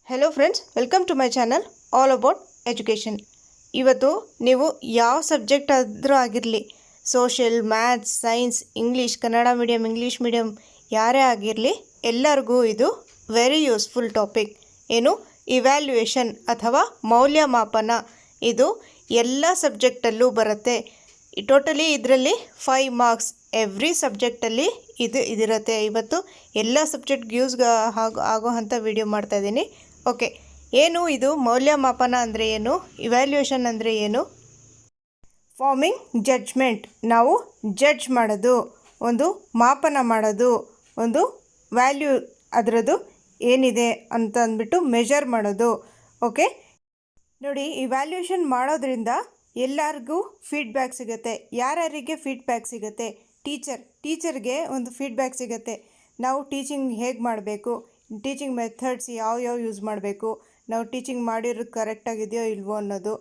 Hello friends, welcome to my channel all about education. ಇವತ್ತು ನೀವು ಯಾವ ಸಬ್ಜೆಕ್ಟ್ ಆದರೂ ಆಗಿರಲಿ, social, maths, science, English, Kannada medium, English medium ಯಾರೇ ಆಗಿರಲಿ, ಎಲ್ಲರಿಗೂ ಇದು ವೆರಿ ಯೂಸ್ಫುಲ್ ಟಾಪಿಕ್. ಏನು ಇವ್ಯಾಲ್ಯೂಯೇಷನ್ ಅಥವಾ ಮೌಲ್ಯಮಾಪನ. ಇದು ಎಲ್ಲ ಸಬ್ಜೆಕ್ಟಲ್ಲೂ ಬರುತ್ತೆ. ಟೋಟಲಿ ಇದರಲ್ಲಿ 5 ಮಾರ್ಕ್ಸ್ ಎವ್ರಿ ಸಬ್ಜೆಕ್ಟಲ್ಲಿ ಇದಿರುತ್ತೆ. ಇವತ್ತು ಎಲ್ಲ ಸಬ್ಜೆಕ್ಟ್ಗೆ ಆಗೋ ಅಂಥ ವಿಡಿಯೋ ಮಾಡ್ತಾಯಿದ್ದೀನಿ. ಓಕೆ, ಏನು ಇದು ಮೌಲ್ಯಮಾಪನ ಅಂದರೆ ಏನು, ಇವ್ಯಾಲ್ಯೂಯೇಷನ್ ಅಂದರೆ ಏನು? ಫಾರ್ಮಿಂಗ್ ಜಡ್ಜ್ಮೆಂಟ್, ನಾವು ಜಡ್ಜ್ ಮಾಡೋದು, ಒಂದು ಮಾಪನ ಮಾಡೋದು, ಒಂದು ವ್ಯಾಲ್ಯೂ ಅದರದ್ದು ಏನಿದೆ ಅಂತ ಅಂದ್ಬಿಟ್ಟು ಮೆಜರ್ ಮಾಡೋದು. ಓಕೆ ನೋಡಿ, ಇವ್ಯಾಲ್ಯೂಯೇಷನ್ ಮಾಡೋದ್ರಿಂದ ಎಲ್ಲರಿಗೂ ಫೀಡ್ಬ್ಯಾಕ್ ಸಿಗುತ್ತೆ. ಯಾರ್ಯಾರಿಗೆ ಫೀಡ್ಬ್ಯಾಕ್ ಸಿಗುತ್ತೆ? ಟೀಚರ್ಗೆ ಒಂದು ಫೀಡ್ಬ್ಯಾಕ್ ಸಿಗುತ್ತೆ. ನಾವು ಟೀಚಿಂಗ್ ಹೇಗೆ ಮಾಡಬೇಕು, ಟೀಚಿಂಗ್ ಮೆಥಡ್ಸ್ ಯಾವ ಯೂಸ್ ಮಾಡಬೇಕು, ನಾವು ಟೀಚಿಂಗ್ ಮಾಡಿರೋದು ಕರೆಕ್ಟಾಗಿದೆಯೋ ಇಲ್ವೋ ಅನ್ನೋದು,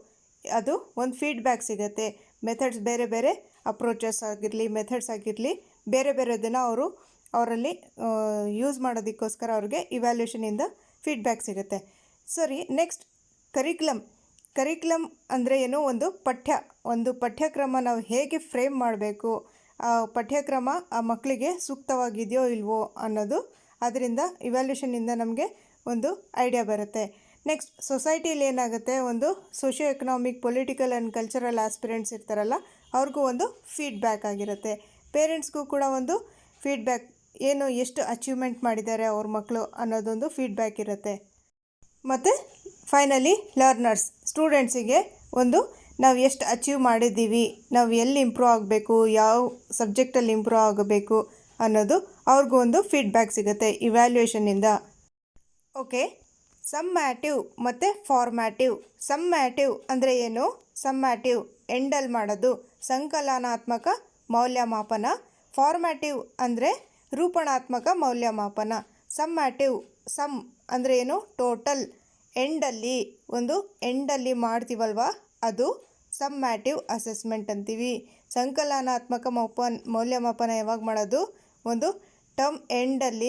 ಅದು ಒಂದು ಫೀಡ್ಬ್ಯಾಕ್ ಸಿಗುತ್ತೆ. ಮೆಥಡ್ಸ್ ಬೇರೆ ಬೇರೆ ಅಪ್ರೋಚಸ್ ಆಗಿರಲಿ, ಮೆಥಡ್ಸ್ ಆಗಿರಲಿ, ಬೇರೆ ಬೇರೆದನ್ನು ಅವರಲ್ಲಿ ಯೂಸ್ ಮಾಡೋದಕ್ಕೋಸ್ಕರ ಅವ್ರಿಗೆ ಇವ್ಯಾಲ್ಯೂಷನಿಂದ ಫೀಡ್ಬ್ಯಾಕ್ ಸಿಗುತ್ತೆ. ಸರಿ, ನೆಕ್ಸ್ಟ್ ಕರಿಕ್ಯುಲಮ್ ಅಂದರೆ ಏನು? ಒಂದು ಪಠ್ಯಕ್ರಮ ನಾವು ಹೇಗೆ ಫ್ರೇಮ್ ಮಾಡಬೇಕು, ಆ ಪಠ್ಯಕ್ರಮ ಆ ಮಕ್ಕಳಿಗೆ ಸೂಕ್ತವಾಗಿದೆಯೋ ಇಲ್ವೋ ಅನ್ನೋದು, ಅದರಿಂದ ಇವ್ಯಾಲ್ಯೂಷನಿಂದ ನಮಗೆ ಒಂದು ಐಡಿಯಾ ಬರುತ್ತೆ. ನೆಕ್ಸ್ಟ್ ಸೊಸೈಟಿಲಿ ಏನಾಗುತ್ತೆ, ಒಂದು socio economic, political and cultural aspirants ಇರ್ತಾರಲ್ಲ, ಅವ್ರಿಗೂ ಒಂದು ಫೀಡ್ಬ್ಯಾಕ್ ಆಗಿರುತ್ತೆ. ಪೇರೆಂಟ್ಸ್ಗೂ ಕೂಡ ಒಂದು ಫೀಡ್ಬ್ಯಾಕ್, ಏನು ಎಷ್ಟು ಅಚೀವ್ಮೆಂಟ್ ಮಾಡಿದ್ದಾರೆ ಅವ್ರ ಮಕ್ಕಳು ಅನ್ನೋದೊಂದು ಫೀಡ್ಬ್ಯಾಕ್ ಇರುತ್ತೆ. ಮತ್ತು ಫೈನಲಿ ಲರ್ನರ್ಸ್, ಸ್ಟೂಡೆಂಟ್ಸಿಗೆ ಒಂದು ನಾವು ಎಷ್ಟು ಅಚೀವ್ ಮಾಡಿದ್ದೀವಿ, ನಾವು ಎಲ್ಲಿ ಇಂಪ್ರೂವ್ ಆಗಬೇಕು, ಯಾವ ಸಬ್ಜೆಕ್ಟಲ್ಲಿ ಇಂಪ್ರೂವ್ ಆಗಬೇಕು ಅನ್ನೋದು ಅವ್ರಿಗೂ ಒಂದು ಫೀಡ್ಬ್ಯಾಕ್ ಸಿಗುತ್ತೆ ಇವ್ಯಾಲ್ಯೂಯೇಷನ್ನಿಂದ. ಓಕೆ, ಸಮ್ಮ್ಯಾಟಿವ್ ಮತ್ತು ಫಾರ್ಮ್ಯಾಟಿವ್. ಸಮ್ಮ್ಯಾಟಿವ್ ಅಂದರೆ ಏನು? ಸಮ್ಮ್ಯಾಟಿವ್ ಎಂಡಲ್ ಮಾಡೋದು, ಸಂಕಲನಾತ್ಮಕ ಮೌಲ್ಯಮಾಪನ. ಫಾರ್ಮ್ಯಾಟಿವ್ ಅಂದರೆ ರೂಪಣಾತ್ಮಕ ಮೌಲ್ಯಮಾಪನ. ಸಮ್ಮ್ಯಾಟಿವ್, ಸಮ್ ಅಂದರೆ ಏನು? ಟೋಟಲ್. ಎಂಡಲ್ಲಿ ಮಾಡ್ತೀವಲ್ವ, ಅದು ಸಮ್ಮ್ಯಾಟಿವ್ ಅಸೆಸ್ಮೆಂಟ್ ಅಂತೀವಿ. ಸಂಕಲನಾತ್ಮಕ ಮೌಲ್ಯಮಾಪನ ಯಾವಾಗ ಮಾಡೋದು? ಒಂದು ಟರ್ಮ್ ಎಂಡಲ್ಲಿ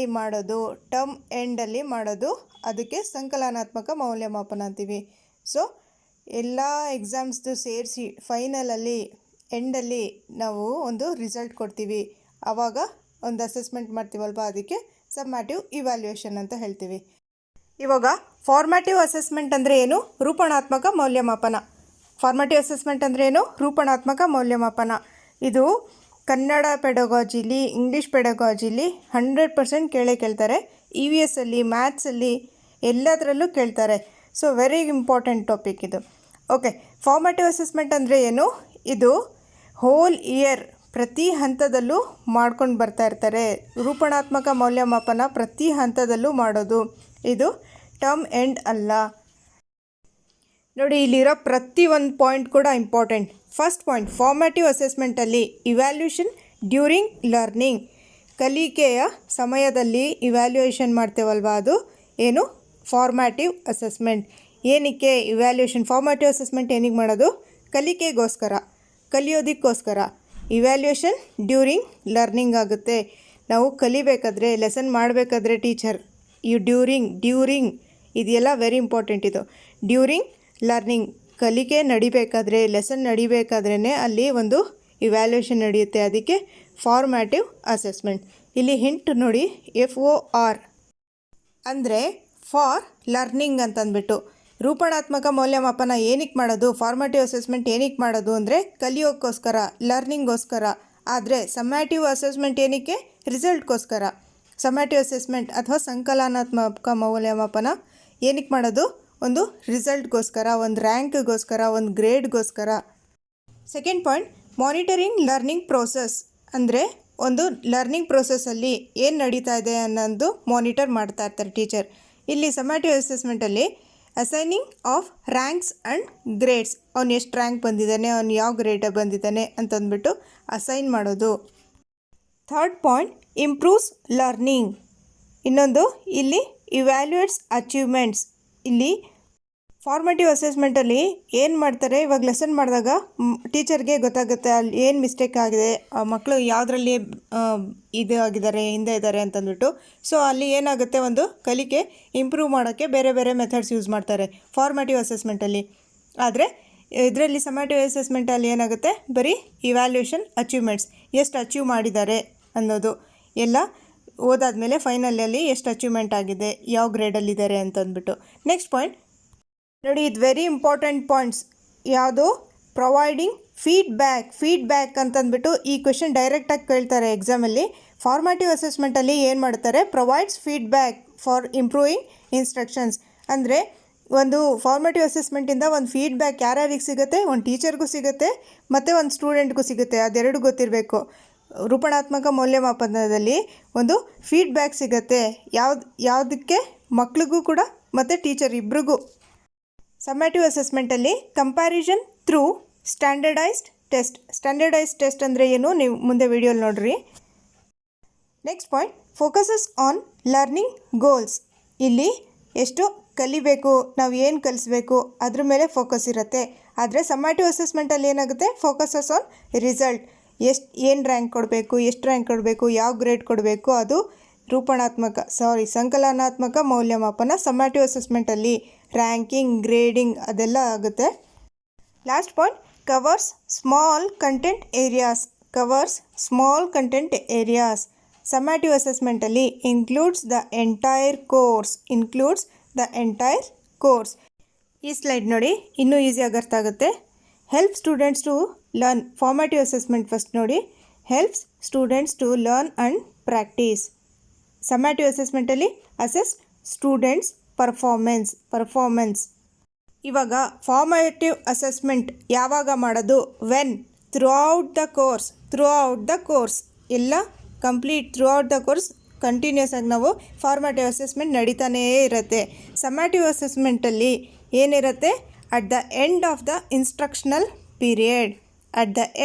ಮಾಡೋದು, ಅದಕ್ಕೆ ಸಂಕಲನಾತ್ಮಕ ಮೌಲ್ಯಮಾಪನ ಅಂತೀವಿ. ಸೊ ಎಲ್ಲ ಎಕ್ಸಾಮ್ಸ್ದು ಸೇರಿಸಿ ಫೈನಲಲ್ಲಿ ಎಂಡಲ್ಲಿ ನಾವು ಒಂದು ರಿಸಲ್ಟ್ ಕೊಡ್ತೀವಿ. ಆವಾಗ ಒಂದು ಅಸೆಸ್ಮೆಂಟ್ ಮಾಡ್ತೀವಲ್ವ, ಅದಕ್ಕೆ ಸಮ್ಮ್ಯಾಟಿವ್ ಇವ್ಯಾಲ್ಯೂಯೇಷನ್ ಅಂತ ಹೇಳ್ತೀವಿ. ಇವಾಗ ಫಾರ್ಮ್ಯಾಟಿವ್ ಅಸೆಸ್ಮೆಂಟ್ ಅಂದರೆ ಏನು? ರೂಪಣಾತ್ಮಕ ಮೌಲ್ಯಮಾಪನ. ಫಾರ್ಮ್ಯಾಟಿವ್ ಅಸೆಸ್ಮೆಂಟ್ ಅಂದರೆ ಏನು? ರೂಪಣಾತ್ಮಕ ಮೌಲ್ಯಮಾಪನ. ಇದು ಕನ್ನಡ ಪೆಡಗಾಜಿಲಿ, ಇಂಗ್ಲೀಷ್ ಪೆಡಗಾಜಿಲಿ 100% ಕೇಳ್ತಾರೆ. EVS ಅಲ್ಲಿ, ಮ್ಯಾಥ್ಸಲ್ಲಿ, ಎಲ್ಲದರಲ್ಲೂ ಕೇಳ್ತಾರೆ. ಸೊ ವೆರಿ ಇಂಪಾರ್ಟೆಂಟ್ ಟಾಪಿಕ್ ಇದು. ಓಕೆ, ಫಾರ್ಮ್ಯಾಟಿವ್ ಅಸೆಸ್ಮೆಂಟ್ ಅಂದರೆ ಏನು? ಇದು ಹೋಲ್ ಇಯರ್ ಪ್ರತಿ ಹಂತದಲ್ಲೂ ಮಾಡ್ಕೊಂಡು ಬರ್ತಾ ಇರ್ತಾರೆ. ರೂಪಣಾತ್ಮಕ ಮೌಲ್ಯಮಾಪನ ಪ್ರತಿ ಹಂತದಲ್ಲೂ ಮಾಡೋದು. ಇದು ಟರ್ಮ್ ಎಂಡ್ ಅಲ್ಲ. ನೋಡಿ, ಇಲ್ಲಿರೋ ಪ್ರತಿ ಒಂದು ಪಾಯಿಂಟ್ ಕೂಡ ಇಂಪಾರ್ಟೆಂಟ್. ಫಸ್ಟ್ ಪಾಯಿಂಟ್, ಫಾರ್ಮ್ಯಾಟಿವ್ ಅಸೆಸ್ಮೆಂಟಲ್ಲಿ ಇವ್ಯಾಲ್ಯೂಷನ್ ಡ್ಯೂರಿಂಗ್ ಲರ್ನಿಂಗ್. ಕಲಿಕೆಯ ಸಮಯದಲ್ಲಿ ಇವ್ಯಾಲ್ಯೂಯೇಷನ್ ಮಾಡ್ತೇವಲ್ವ, ಅದು ಏನು? Formative assessment. ಏನಕ್ಕೆ ಇವ್ಯಾಲ್ಯೂಯೇಷನ್? ಫಾರ್ಮ್ಯಾಟಿವ್ ಅಸೆಸ್ಮೆಂಟ್ ಏನಿಗೆ ಮಾಡೋದು? ಕಲಿಯೋದಕ್ಕೋಸ್ಕರ. ಇವ್ಯಾಲ್ಯೂಯೇಷನ್ ಡ್ಯೂರಿಂಗ್ ಲರ್ನಿಂಗ್ ಆಗುತ್ತೆ. ನಾವು ಕಲಿಬೇಕಾದ್ರೆ, ಲೆಸನ್ ಮಾಡಬೇಕಾದ್ರೆ ಟೀಚರ್ ಡ್ಯೂರಿಂಗ್ ಇದೆಲ್ಲ ವೆರಿ ಇಂಪಾರ್ಟೆಂಟ್. ಇದು ಡ್ಯೂರಿಂಗ್ ಲರ್ನಿಂಗ್, ಕಲಿಕೆ ನಡಿಬೇಕಾದ್ರೆ, ಲೆಸನ್ ನಡಿಬೇಕಾದ್ರೇ ಅಲ್ಲಿ ಒಂದು ಇವ್ಯಾಲ್ಯೂಯೇಷನ್ ನಡೆಯುತ್ತೆ. ಅದಕ್ಕೆ ಫಾರ್ಮ್ಯಾಟಿವ್ ಅಸೆಸ್ಮೆಂಟ್. ಇಲ್ಲಿ ಹಿಂಟ್ ನೋಡಿ, FOR ಅಂದರೆ ಫಾರ್ ಲರ್ನಿಂಗ್ ಅಂತಂದ್ಬಿಟ್ಟು. ರೂಪಣಾತ್ಮಕ ಮೌಲ್ಯಮಾಪನ ಏನಕ್ಕೆ ಮಾಡೋದು, ಫಾರ್ಮ್ಯಾಟಿವ್ ಅಸೆಸ್ಮೆಂಟ್ ಏನಕ್ಕೆ ಮಾಡೋದು ಅಂದರೆ ಕಲಿಯೋಕ್ಕೋಸ್ಕರ, ಲರ್ನಿಂಗ್ಗೋಸ್ಕರ. ಆದರೆ ಸಮ್ಮ್ಯಾಟಿವ್ ಅಸೆಸ್ಮೆಂಟ್ ಏನಕ್ಕೆ? ರಿಸಲ್ಟ್ಗೋಸ್ಕರ. ಸಮ್ಮ್ಯಾಟಿವ್ ಅಸೆಸ್ಮೆಂಟ್ ಅಥವಾ ಸಂಕಲನಾತ್ಮಕ ಮೌಲ್ಯಮಾಪನ ಏನಕ್ಕೆ ಮಾಡೋದು? ಒಂದು ರಿಸಲ್ಟ್ಗೋಸ್ಕರ, ಒಂದು ರ್ಯಾಂಕ್ಗೋಸ್ಕರ, ಒಂದು ಗ್ರೇಡ್ಗೋಸ್ಕರ. Second point, monitoring learning process ಅಂದರೆ ಒಂದು ಲರ್ನಿಂಗ್ ಪ್ರೋಸೆಸ್ಸಲ್ಲಿ ಏನು ನಡೀತಾ ಇದೆ ಅನ್ನೋದು ಮಾನಿಟರ್ ಮಾಡ್ತಾ ಇರ್ತಾರೆ ಟೀಚರ್. ಇಲ್ಲಿ ಸಮ್ಮ್ಯಾಟಿವ್ ಅಸೆಸ್ಮೆಂಟಲ್ಲಿ assigning of ranks and grades, ಅವ್ನು ಎಷ್ಟು ರ್ಯಾಂಕ್ ಬಂದಿದ್ದಾನೆ, ಅವ್ನು ಯಾವ ಗ್ರೇಡ್ ಬಂದಿದ್ದಾನೆ ಅಂತಂದ್ಬಿಟ್ಟು ಅಸೈನ್ ಮಾಡೋದು. Third point, improves learning. ಇನ್ನೊಂದು, ಇಲ್ಲಿ ಇವ್ಯಾಲ್ಯೂಯೇಟ್ಸ್ ಅಚೀವ್ಮೆಂಟ್ಸ್. ಇಲ್ಲಿ ಫಾರ್ಮೇಟಿವ್ ಅಸೆಸ್ಮೆಂಟಲ್ಲಿ ಏನು ಮಾಡ್ತಾರೆ, ಇವಾಗ ಲೆಸನ್ ಮಾಡಿದಾಗ ಟೀಚರ್ಗೆ ಗೊತ್ತಾಗುತ್ತೆ ಅಲ್ಲಿ ಏನು ಮಿಸ್ಟೇಕ್ ಆಗಿದೆ, ಮಕ್ಕಳು ಯಾವುದರಲ್ಲಿ ಇದು ಆಗಿದ್ದಾರೆ, ಹಿಂದೆ ಇದ್ದಾರೆ ಅಂತಂದ್ಬಿಟ್ಟು. ಸೊ ಅಲ್ಲಿ ಏನಾಗುತ್ತೆ, ಒಂದು ಕಲಿಕೆ ಇಂಪ್ರೂವ್ ಮಾಡೋಕ್ಕೆ ಬೇರೆ ಬೇರೆ ಮೆಥಡ್ಸ್ ಯೂಸ್ ಮಾಡ್ತಾರೆ ಫಾರ್ಮೇಟಿವ್ ಅಸೆಸ್ಮೆಂಟಲ್ಲಿ. ಆದರೆ ಇದರಲ್ಲಿ ಸಮೇಟಿವ್ ಅಸೆಸ್ಮೆಂಟಲ್ಲಿ ಏನಾಗುತ್ತೆ, ಬರೀ ಇವ್ಯಾಲ್ಯೂಯೇಷನ್ ಅಚೀವ್ಮೆಂಟ್ಸ್, ಎಷ್ಟು ಅಚೀವ್ ಮಾಡಿದ್ದಾರೆ ಅನ್ನೋದು ಎಲ್ಲ ಓದಾದ್ಮೇಲೆ ಫೈನಲಲ್ಲಿ ಎಷ್ಟು ಅಚೀವ್ಮೆಂಟ್ ಆಗಿದೆ, ಯಾವ ಗ್ರೇಡಲ್ಲಿದ್ದಾರೆ ಅಂತಂದ್ಬಿಟ್ಟು. ನೆಕ್ಸ್ಟ್ ಪಾಯಿಂಟ್ ನೋಡಿ, ಇದು ವೆರಿ ಇಂಪಾರ್ಟೆಂಟ್ ಪಾಯಿಂಟ್ಸ್. ಯಾವುದು, ಪ್ರೊವೈಡಿಂಗ್ ಫೀಡ್ಬ್ಯಾಕ್ ಅಂತಂದ್ಬಿಟ್ಟು ಈ ಕ್ವೆಶನ್ ಡೈರೆಕ್ಟಾಗಿ ಕೇಳ್ತಾರೆ ಎಕ್ಸಾಮಲ್ಲಿ. ಫಾರ್ಮೇಟಿವ್ ಅಸೆಸ್ಮೆಂಟಲ್ಲಿ ಏನು ಮಾಡ್ತಾರೆ, provides feedback for improving instructions. ಅಂದರೆ ಒಂದು ಫಾರ್ಮೇಟಿವ್ ಅಸೆಸ್ಮೆಂಟಿಂದ ಒಂದು ಫೀಡ್ಬ್ಯಾಕ್ ಯಾರ್ಯಾರಿಗೆ ಸಿಗುತ್ತೆ, ಒಂದು ಟೀಚರ್ಗೂ ಸಿಗುತ್ತೆ ಮತ್ತು ಒಂದು ಸ್ಟೂಡೆಂಟ್ಗೂ ಸಿಗುತ್ತೆ. ಅದೆರಡು ಗೊತ್ತಿರಬೇಕು. ರೂಪಣಾತ್ಮಕ ಮೌಲ್ಯಮಾಪನದಲ್ಲಿ ಒಂದು ಫೀಡ್ಬ್ಯಾಕ್ ಸಿಗುತ್ತೆ, ಯಾವುದಕ್ಕೆ, ಮಕ್ಳಿಗೂ ಕೂಡ ಮತ್ತು ಟೀಚರ್ ಇಬ್ರಿಗೂ. ಸಮೇಟಿವ್ ಅಸೆಸ್ಮೆಂಟಲ್ಲಿ ಕಂಪ್ಯಾರಿಸನ್ ಥ್ರೂ ಸ್ಟ್ಯಾಂಡರ್ಡೈಸ್ಡ್ ಟೆಸ್ಟ್ ಅಂದರೆ ಏನು, ನೀವು ಮುಂದೆ ವಿಡಿಯೋಲಿ ನೋಡ್ರಿ. Next point, focuses on learning goals. ಇಲ್ಲಿ ಎಷ್ಟು ಕಲಿಬೇಕು, ನಾವು ಏನು ಕಲಿಸ್ಬೇಕು ಅದ್ರ ಮೇಲೆ ಫೋಕಸ್ ಇರುತ್ತೆ. ಆದರೆ ಸಮೇಟಿವ್ ಅಸೆಸ್ಮೆಂಟಲ್ಲಿ ಏನಾಗುತ್ತೆ, ಫೋಕಸಸ್ ಆನ್ ರಿಸಲ್ಟ್. ಏನು ರ್ಯಾಂಕ್ ಕೊಡಬೇಕು, ಎಷ್ಟು ರ್ಯಾಂಕ್ ಕೊಡಬೇಕು, ಯಾವ ಗ್ರೇಡ್ ಕೊಡಬೇಕು, ಅದು ಸಂಕಲನಾತ್ಮಕ ಮೌಲ್ಯಮಾಪನ. ಸಮೇಟಿವ್ ಅಸೆಸ್ಮೆಂಟಲ್ಲಿ ರ್ಯಾಂಕಿಂಗ್, ಗ್ರೇಡಿಂಗ್ ಅದೆಲ್ಲ ಆಗುತ್ತೆ. Last point, covers small content areas. Summative ಅಸೆಸ್ಮೆಂಟಲ್ಲಿ ಇನ್ಕ್ಲೂಡ್ಸ್ ದ ಎಂಟೈರ್ ಕೋರ್ಸ್. ಈ ಸ್ಲೈಡ್ ನೋಡಿ, ಇನ್ನೂ ಈಸಿಯಾಗಿ ಅರ್ಥ ಆಗುತ್ತೆ. Help students to learn. Formative assessment first ನೋಡಿ, helps students to learn and practice. Summative ಅಸೆಸ್ಮೆಂಟಲ್ಲಿ ಅಸೆಸ್ ಸ್ಟೂಡೆಂಟ್ಸ್ ಪರ್ಫಾರ್ಮೆನ್ಸ್. ಇವಾಗ ಫಾರ್ಮೇಟಿವ್ ಅಸೆಸ್ಮೆಂಟ್ ಯಾವಾಗ ಮಾಡೋದು, when throughout the course ಎಲ್ಲ complete throughout the course continuous ಆಗಿ ನಾವು ಫಾರ್ಮೇಟಿವ್ ಅಸೆಸ್ಮೆಂಟ್ ನಡೀತಾನೇ ಇರುತ್ತೆ. ಸಮೇಟಿವ್ ಅಸೆಸ್ಮೆಂಟಲ್ಲಿ ಏನಿರುತ್ತೆ, at the end of the instructional period,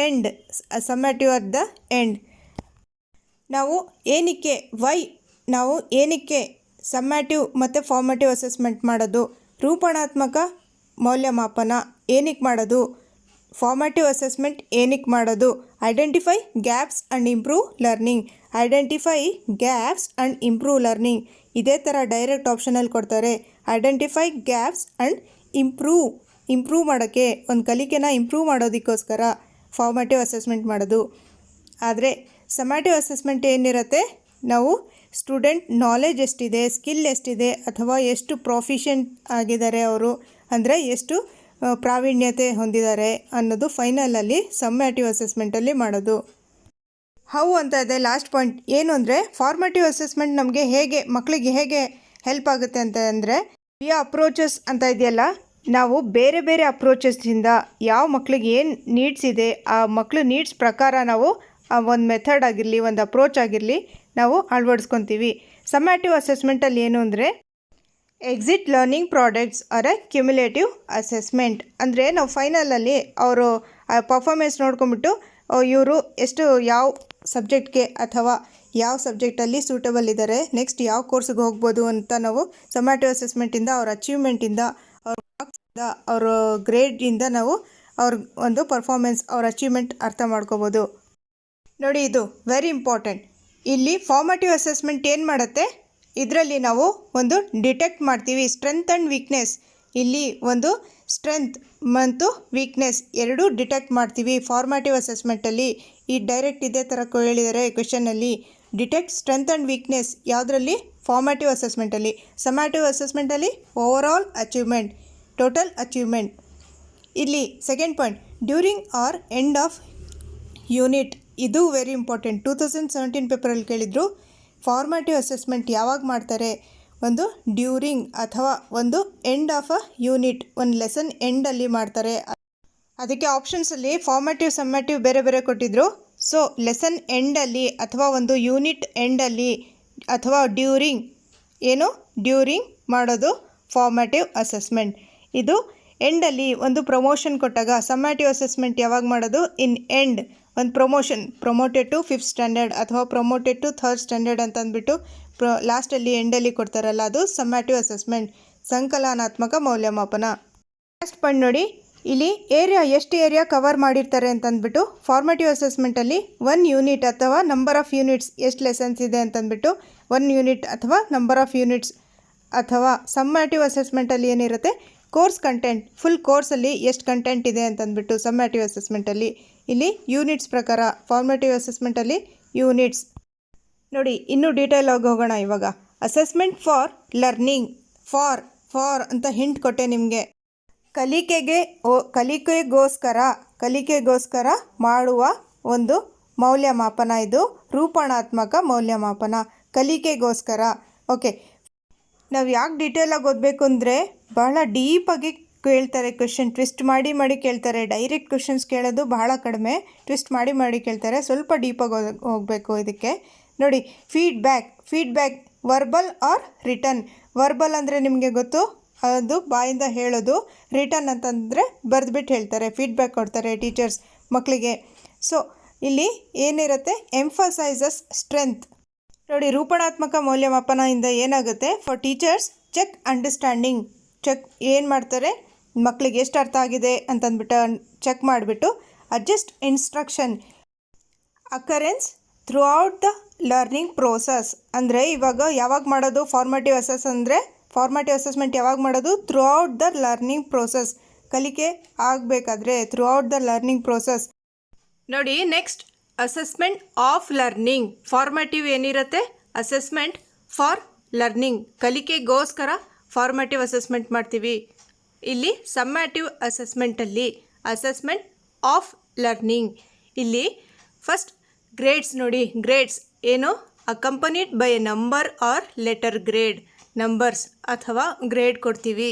summative at the end. ನಾವು ಏನಕ್ಕೆ ಸಮೇಟಿವ್ ಮತ್ತು ಫಾರ್ಮೇಟಿವ್ ಅಸೆಸ್ಮೆಂಟ್ ಮಾಡೋದು, ರೂಪಣಾತ್ಮಕ ಮೌಲ್ಯಮಾಪನ ಏನಕ್ಕೆ ಮಾಡೋದು, ಫಾರ್ಮೇಟಿವ್ ಅಸೆಸ್ಮೆಂಟ್ ಏನಕ್ಕೆ ಮಾಡೋದು, identify gaps and improve learning. ಇದೇ ಥರ ಡೈರೆಕ್ಟ್ ಆಪ್ಷನಲ್ಲಿ ಕೊಡ್ತಾರೆ. ಐಡೆಂಟಿಫೈ ಗ್ಯಾಪ್ಸ್ ಆ್ಯಂಡ್ ಇಂಪ್ರೂವ್ ಮಾಡೋಕ್ಕೆ, ಒಂದು ಕಲಿಕೆನ ಇಂಪ್ರೂವ್ ಮಾಡೋದಕ್ಕೋಸ್ಕರ ಫಾರ್ಮೇಟಿವ್ ಅಸೆಸ್ಮೆಂಟ್ ಮಾಡೋದು. ಆದರೆ ಸಮೇಟಿವ್ ಅಸೆಸ್ಮೆಂಟ್ ಏನಿರುತ್ತೆ, ನಾವು ಸ್ಟೂಡೆಂಟ್ ನಾಲೆಜ್ ಎಷ್ಟಿದೆ, ಸ್ಕಿಲ್ ಎಷ್ಟಿದೆ, ಅಥವಾ ಎಷ್ಟು ಪ್ರೊಫಿಷಿಯೆಂಟ್ ಆಗಿದ್ದಾರೆ ಅವರು, ಅಂದರೆ ಎಷ್ಟು ಪ್ರಾವೀಣ್ಯತೆ ಹೊಂದಿದ್ದಾರೆ ಅನ್ನೋದು ಫೈನಲಲ್ಲಿ ಸಮೇಟಿವ್ ಅಸೆಸ್ಮೆಂಟಲ್ಲಿ ಮಾಡೋದು. ಹೌ ಅಂತ ಇದೆ ಲಾಸ್ಟ್ ಪಾಯಿಂಟ್. ಏನು ಅಂದರೆ, ಫಾರ್ಮೇಟಿವ್ ಅಸೆಸ್ಮೆಂಟ್ ನಮಗೆ ಮಕ್ಕಳಿಗೆ ಹೇಗೆ ಹೆಲ್ಪ್ ಆಗುತ್ತೆ ಅಂತ ಅಂದರೆ, ಅಪ್ರೋಚಸ್ ಅಂತ ಇದೆಯಲ್ಲ, ನಾವು ಬೇರೆ ಬೇರೆ ಅಪ್ರೋಚಸ್ಸಿಂದ ಯಾವ ಮಕ್ಕಳಿಗೆ ಏನು ನೀಡ್ಸ್ ಇದೆ, ಆ ಮಕ್ಕಳು ನೀಡ್ಸ್ ಪ್ರಕಾರ ನಾವು ಒಂದು ಮೆಥಡ್ ಆಗಿರಲಿ, ಒಂದು ಅಪ್ರೋಚ್ ಆಗಿರಲಿ ನಾವು ಅಳವಡಿಸ್ಕೊತೀವಿ. ಸಮೇಟಿವ್ ಅಸೆಸ್ಮೆಂಟಲ್ಲಿ ಏನು ಅಂದರೆ, exit learning products are A cumulative assessment. ಅಂದರೆ ನಾವು ಫೈನಲಲ್ಲಿ ಅವರು ಪರ್ಫಾರ್ಮೆನ್ಸ್ ನೋಡ್ಕೊಂಬಿಟ್ಟು ಇವರು ಎಷ್ಟು ಯಾವ ಸಬ್ಜೆಕ್ಟ್ಗೆ ಅಥವಾ ಯಾವ ಸಬ್ಜೆಕ್ಟಲ್ಲಿ ಸೂಟಬಲ್ ಇದ್ದಾರೆ, ನೆಕ್ಸ್ಟ್ ಯಾವ ಕೋರ್ಸ್ಗೆ ಹೋಗ್ಬೋದು ಅಂತ ನಾವು ಸಮೇಟಿವ್ ಅಸೆಸ್ಮೆಂಟಿಂದ, ಅವ್ರ ಅಚೀವ್ಮೆಂಟಿಂದ, ಅವ್ರ ಮಾರ್ಕ್ಸಿಂದ, ಅವ್ರ ಗ್ರೇಡಿಂದ ನಾವು ಅವ್ರ ಒಂದು ಪರ್ಫಾರ್ಮೆನ್ಸ್, ಅವ್ರ ಅಚೀವ್ಮೆಂಟ್ ಅರ್ಥ ಮಾಡ್ಕೋಬೋದು. ನೋಡಿ, ಇದು ವೆರಿ ಇಂಪಾರ್ಟೆಂಟ್. ಇಲ್ಲಿ ಫಾರ್ಮೇಟಿವ್ ಅಸೆಸ್ಮೆಂಟ್ ಏನು ಮಾಡುತ್ತೆ, ಇದರಲ್ಲಿ ನಾವು ಒಂದು ಡಿಟೆಕ್ಟ್ ಮಾಡ್ತೀವಿ ಸ್ಟ್ರೆಂತ್ ಆ್ಯಂಡ್ ವೀಕ್ನೆಸ್. ಇಲ್ಲಿ ಒಂದು ಸ್ಟ್ರೆಂತ್ ಮತ್ತು ವೀಕ್ನೆಸ್ ಎರಡೂ ಡಿಟೆಕ್ಟ್ ಮಾಡ್ತೀವಿ ಫಾರ್ಮೇಟಿವ್ ಅಸೆಸ್ಮೆಂಟಲ್ಲಿ. ಈ ಡೈರೆಕ್ಟ್ ಇದೇ ಥರ ಹೇಳಿದ್ದಾರೆ ಕ್ವೆಶನಲ್ಲಿ. ಡಿಟೆಕ್ಟ್ ಸ್ಟ್ರೆಂತ್ ಆ್ಯಂಡ್ ವೀಕ್ನೆಸ್ ಯಾವುದರಲ್ಲಿ, ಫಾರ್ಮೇಟಿವ್ ಅಸೆಸ್ಮೆಂಟಲ್ಲಿ. ಸಮೇಟಿವ್ ಅಸೆಸ್ಮೆಂಟಲ್ಲಿ ಓವರಾಲ್ ಅಚೀವ್ಮೆಂಟ್, ಟೋಟಲ್ ಅಚೀವ್ಮೆಂಟ್. ಇಲ್ಲಿ second point, during or end of unit. ಇದು ವೆರಿ ಇಂಪಾರ್ಟೆಂಟ್. 2017 ಪೇಪರಲ್ಲಿ ಕೇಳಿದರು, ಫಾರ್ಮೇಟಿವ್ ಅಸೆಸ್ಮೆಂಟ್ ಯಾವಾಗ ಮಾಡ್ತಾರೆ, ಒಂದು ಡ್ಯೂರಿಂಗ್ ಅಥವಾ ಒಂದು ಎಂಡ್ ಆಫ್ ಅ ಯೂನಿಟ್, ಒಂದು ಲೆಸನ್ ಎಂಡಲ್ಲಿ ಮಾಡ್ತಾರೆ. ಅದಕ್ಕೆ ಆಪ್ಷನ್ಸಲ್ಲಿ ಫಾರ್ಮೇಟಿವ್, ಸಮೇಟಿವ್ ಬೇರೆ ಬೇರೆ ಕೊಟ್ಟಿದ್ದರು. ಸೊ ಲೆಸನ್ ಎಂಡಲ್ಲಿ ಅಥವಾ ಒಂದು ಯೂನಿಟ್ ಎಂಡಲ್ಲಿ ಅಥವಾ ಡ್ಯೂರಿಂಗ್ ಮಾಡೋದು ಫಾರ್ಮೇಟಿವ್ ಅಸೆಸ್ಮೆಂಟ್. ಇದು ಎಂಡಲ್ಲಿ ಒಂದು ಪ್ರಮೋಷನ್ ಕೊಟ್ಟಾಗ. ಸಮೇಟಿವ್ ಅಸೆಸ್ಮೆಂಟ್ ಯಾವಾಗ ಮಾಡೋದು, ಇನ್ ಎಂಡ್, ಒಂದು ಪ್ರಮೋಟೆಡ್ ಟು 5th ಸ್ಟ್ಯಾಂಡರ್ಡ್ ಅಥವಾ ಪ್ರಮೋಟೆಡ್ ಟು 3rd ಸ್ಟ್ಯಾಂಡರ್ಡ್ ಅಂತ ಅಂದ್ಬಿಟ್ಟು ಲಾಸ್ಟಲ್ಲಿ ಎಂಡಲ್ಲಿ ಕೊಡ್ತಾರಲ್ಲ, ಅದು ಸಮೇಟಿವ್ ಅಸೆಸ್ಮೆಂಟ್, ಸಂಕಲನಾತ್ಮಕ ಮೌಲ್ಯಮಾಪನ. ನೆಕ್ಸ್ಟ್ ಪಾಯಿಂಟ್ ನೋಡಿ, ಇಲ್ಲಿ ಎಷ್ಟು ಏರಿಯಾ ಕವರ್ ಮಾಡಿರ್ತಾರೆ ಅಂತಂದ್ಬಿಟ್ಟು ಫಾರ್ಮೇಟಿವ್ ಅಸೆಸ್ಮೆಂಟಲ್ಲಿ 1 ಯೂನಿಟ್ ಅಥವಾ ನಂಬರ್ ಆಫ್ ಯೂನಿಟ್ಸ್ ಎಷ್ಟು ಲೆಸನ್ಸ್ ಇದೆ ಅಂತಂದ್ಬಿಟ್ಟು 1 ಯೂನಿಟ್ ಅಥವಾ ನಂಬರ್ ಆಫ್ ಯೂನಿಟ್ಸ್, ಅಥವಾ ಸಮ್ಮೇಟಿವ್ ಅಸೆಸ್ಮೆಂಟಲ್ಲಿ ಏನಿರುತ್ತೆ ಕೋರ್ಸ್ ಕಂಟೆಂಟ್, ಫುಲ್ ಕೋರ್ಸಲ್ಲಿ ಎಷ್ಟು ಕಂಟೆಂಟ್ ಇದೆ ಅಂತಂದ್ಬಿಟ್ಟು ಸಮ್ಮೇಟಿವ್ ಅಸೆಸ್ಮೆಂಟಲ್ಲಿ. ಇಲ್ಲಿ ಯೂನಿಟ್ಸ್ ಪ್ರಕಾರ, ಫಾರ್ಮೇಟಿವ್ ಅಸೆಸ್ಮೆಂಟಲ್ಲಿ ಯೂನಿಟ್ಸ್. ನೋಡಿ ಇನ್ನೂ ಡೀಟೇಲ್ ಆಗಿ ಹೋಗೋಣ ಇವಾಗ. ಅಸೆಸ್ಮೆಂಟ್ ಫಾರ್ ಲರ್ನಿಂಗ್, ಫಾರ್ ಅಂತ ಹಿಂಟ್ ಕೊಟ್ಟೆ ನಿಮಗೆ. ಕಲಿಕೆಗೋಸ್ಕರ ಮಾಡುವ ಒಂದು ಮೌಲ್ಯಮಾಪನ, ಇದು ರೂಪಣಾತ್ಮಕ ಮೌಲ್ಯಮಾಪನ, ಕಲಿಕೆಗೋಸ್ಕರ. ಓಕೆ, ನಾವು ಯಾಕೆ ಡೀಟೇಲಾಗಿ ಓದಬೇಕು ಅಂದರೆ ಬಹಳ ಡೀಪಾಗಿ ಕೇಳ್ತಾರೆ ಕ್ವೆಶನ್, ಟ್ವಿಸ್ಟ್ ಮಾಡಿ ಕೇಳ್ತಾರೆ. ಡೈರೆಕ್ಟ್ ಕ್ವೆಶನ್ಸ್ ಕೇಳೋದು ಬಹಳ ಕಡಿಮೆ, ಟ್ವಿಸ್ಟ್ ಮಾಡಿ ಕೇಳ್ತಾರೆ. ಸ್ವಲ್ಪ ಡೀಪಾಗಿ ಹೋಗಬೇಕು ಇದಕ್ಕೆ. ನೋಡಿ, feedback verbal or return. Verbal ಅಂದರೆ ನಿಮಗೆ ಗೊತ್ತು, ಅದು ಬಾಯಿಂದ ಹೇಳೋದು. ರಿಟರ್ನ್ ಅಂತಂದರೆ ಬರೆದ್ಬಿಟ್ಟು ಹೇಳ್ತಾರೆ, ಫೀಡ್ಬ್ಯಾಕ್ ಕೊಡ್ತಾರೆ ಟೀಚರ್ಸ್ ಮಕ್ಕಳಿಗೆ. ಸೊ ಇಲ್ಲಿ ಏನಿರುತ್ತೆ, ಎಂಫಸೈಸಸ್ ಸ್ಟ್ರೆಂತ್. ನೋಡಿ, ರೂಪಣಾತ್ಮಕ ಮೌಲ್ಯಮಾಪನದಿಂದ ಏನಾಗುತ್ತೆ, ಫಾರ್ ಟೀಚರ್ಸ್ ಚೆಕ್ ಅಂಡರ್ಸ್ಟ್ಯಾಂಡಿಂಗ್. ಏನು ಮಾಡ್ತಾರೆ, ಮಕ್ಕಳಿಗೆ ಎಷ್ಟು ಅರ್ಥ ಆಗಿದೆ ಅಂತಂದ್ಬಿಟ್ಟು ಚೆಕ್ ಮಾಡಿಬಿಟ್ಟು adjust instruction occurrence throughout the learning process. ಅಂದರೆ ಇವಾಗ ಯಾವಾಗ ಮಾಡೋದು ಫಾರ್ಮೇಟಿವ್ ಅಸೆಸ್ಮೆಂಟ್ ಯಾವಾಗ ಮಾಡೋದು, throughout the learning process. ಕಲಿಕೆ ಆಗಬೇಕಾದ್ರೆ throughout the learning process. ನೋಡಿ next, assessment of learning. Formative ಏನಿರುತ್ತೆ, ಅಸೆಸ್ಮೆಂಟ್ ಫಾರ್ ಲರ್ನಿಂಗ್, ಕಲಿಕೆಗೋಸ್ಕರ ಫಾರ್ಮೇಟಿವ್ ಅಸೆಸ್ಮೆಂಟ್ ಮಾಡ್ತೀವಿ. ಇಲ್ಲಿ ಸಮ್ಮೇಟಿವ್ ಅಸೆಸ್ಮೆಂಟಲ್ಲಿ ಅಸೆಸ್ಮೆಂಟ್ ಆಫ್ ಲರ್ನಿಂಗ್. ಇಲ್ಲಿ ಫಸ್ಟ್ ಗ್ರೇಡ್ಸ್. ನೋಡಿ, ಗ್ರೇಡ್ಸ್ ಏನು, accompanied by a number or letter grade, numbers ಅಥವಾ ಗ್ರೇಡ್ ಕೊಡ್ತೀವಿ.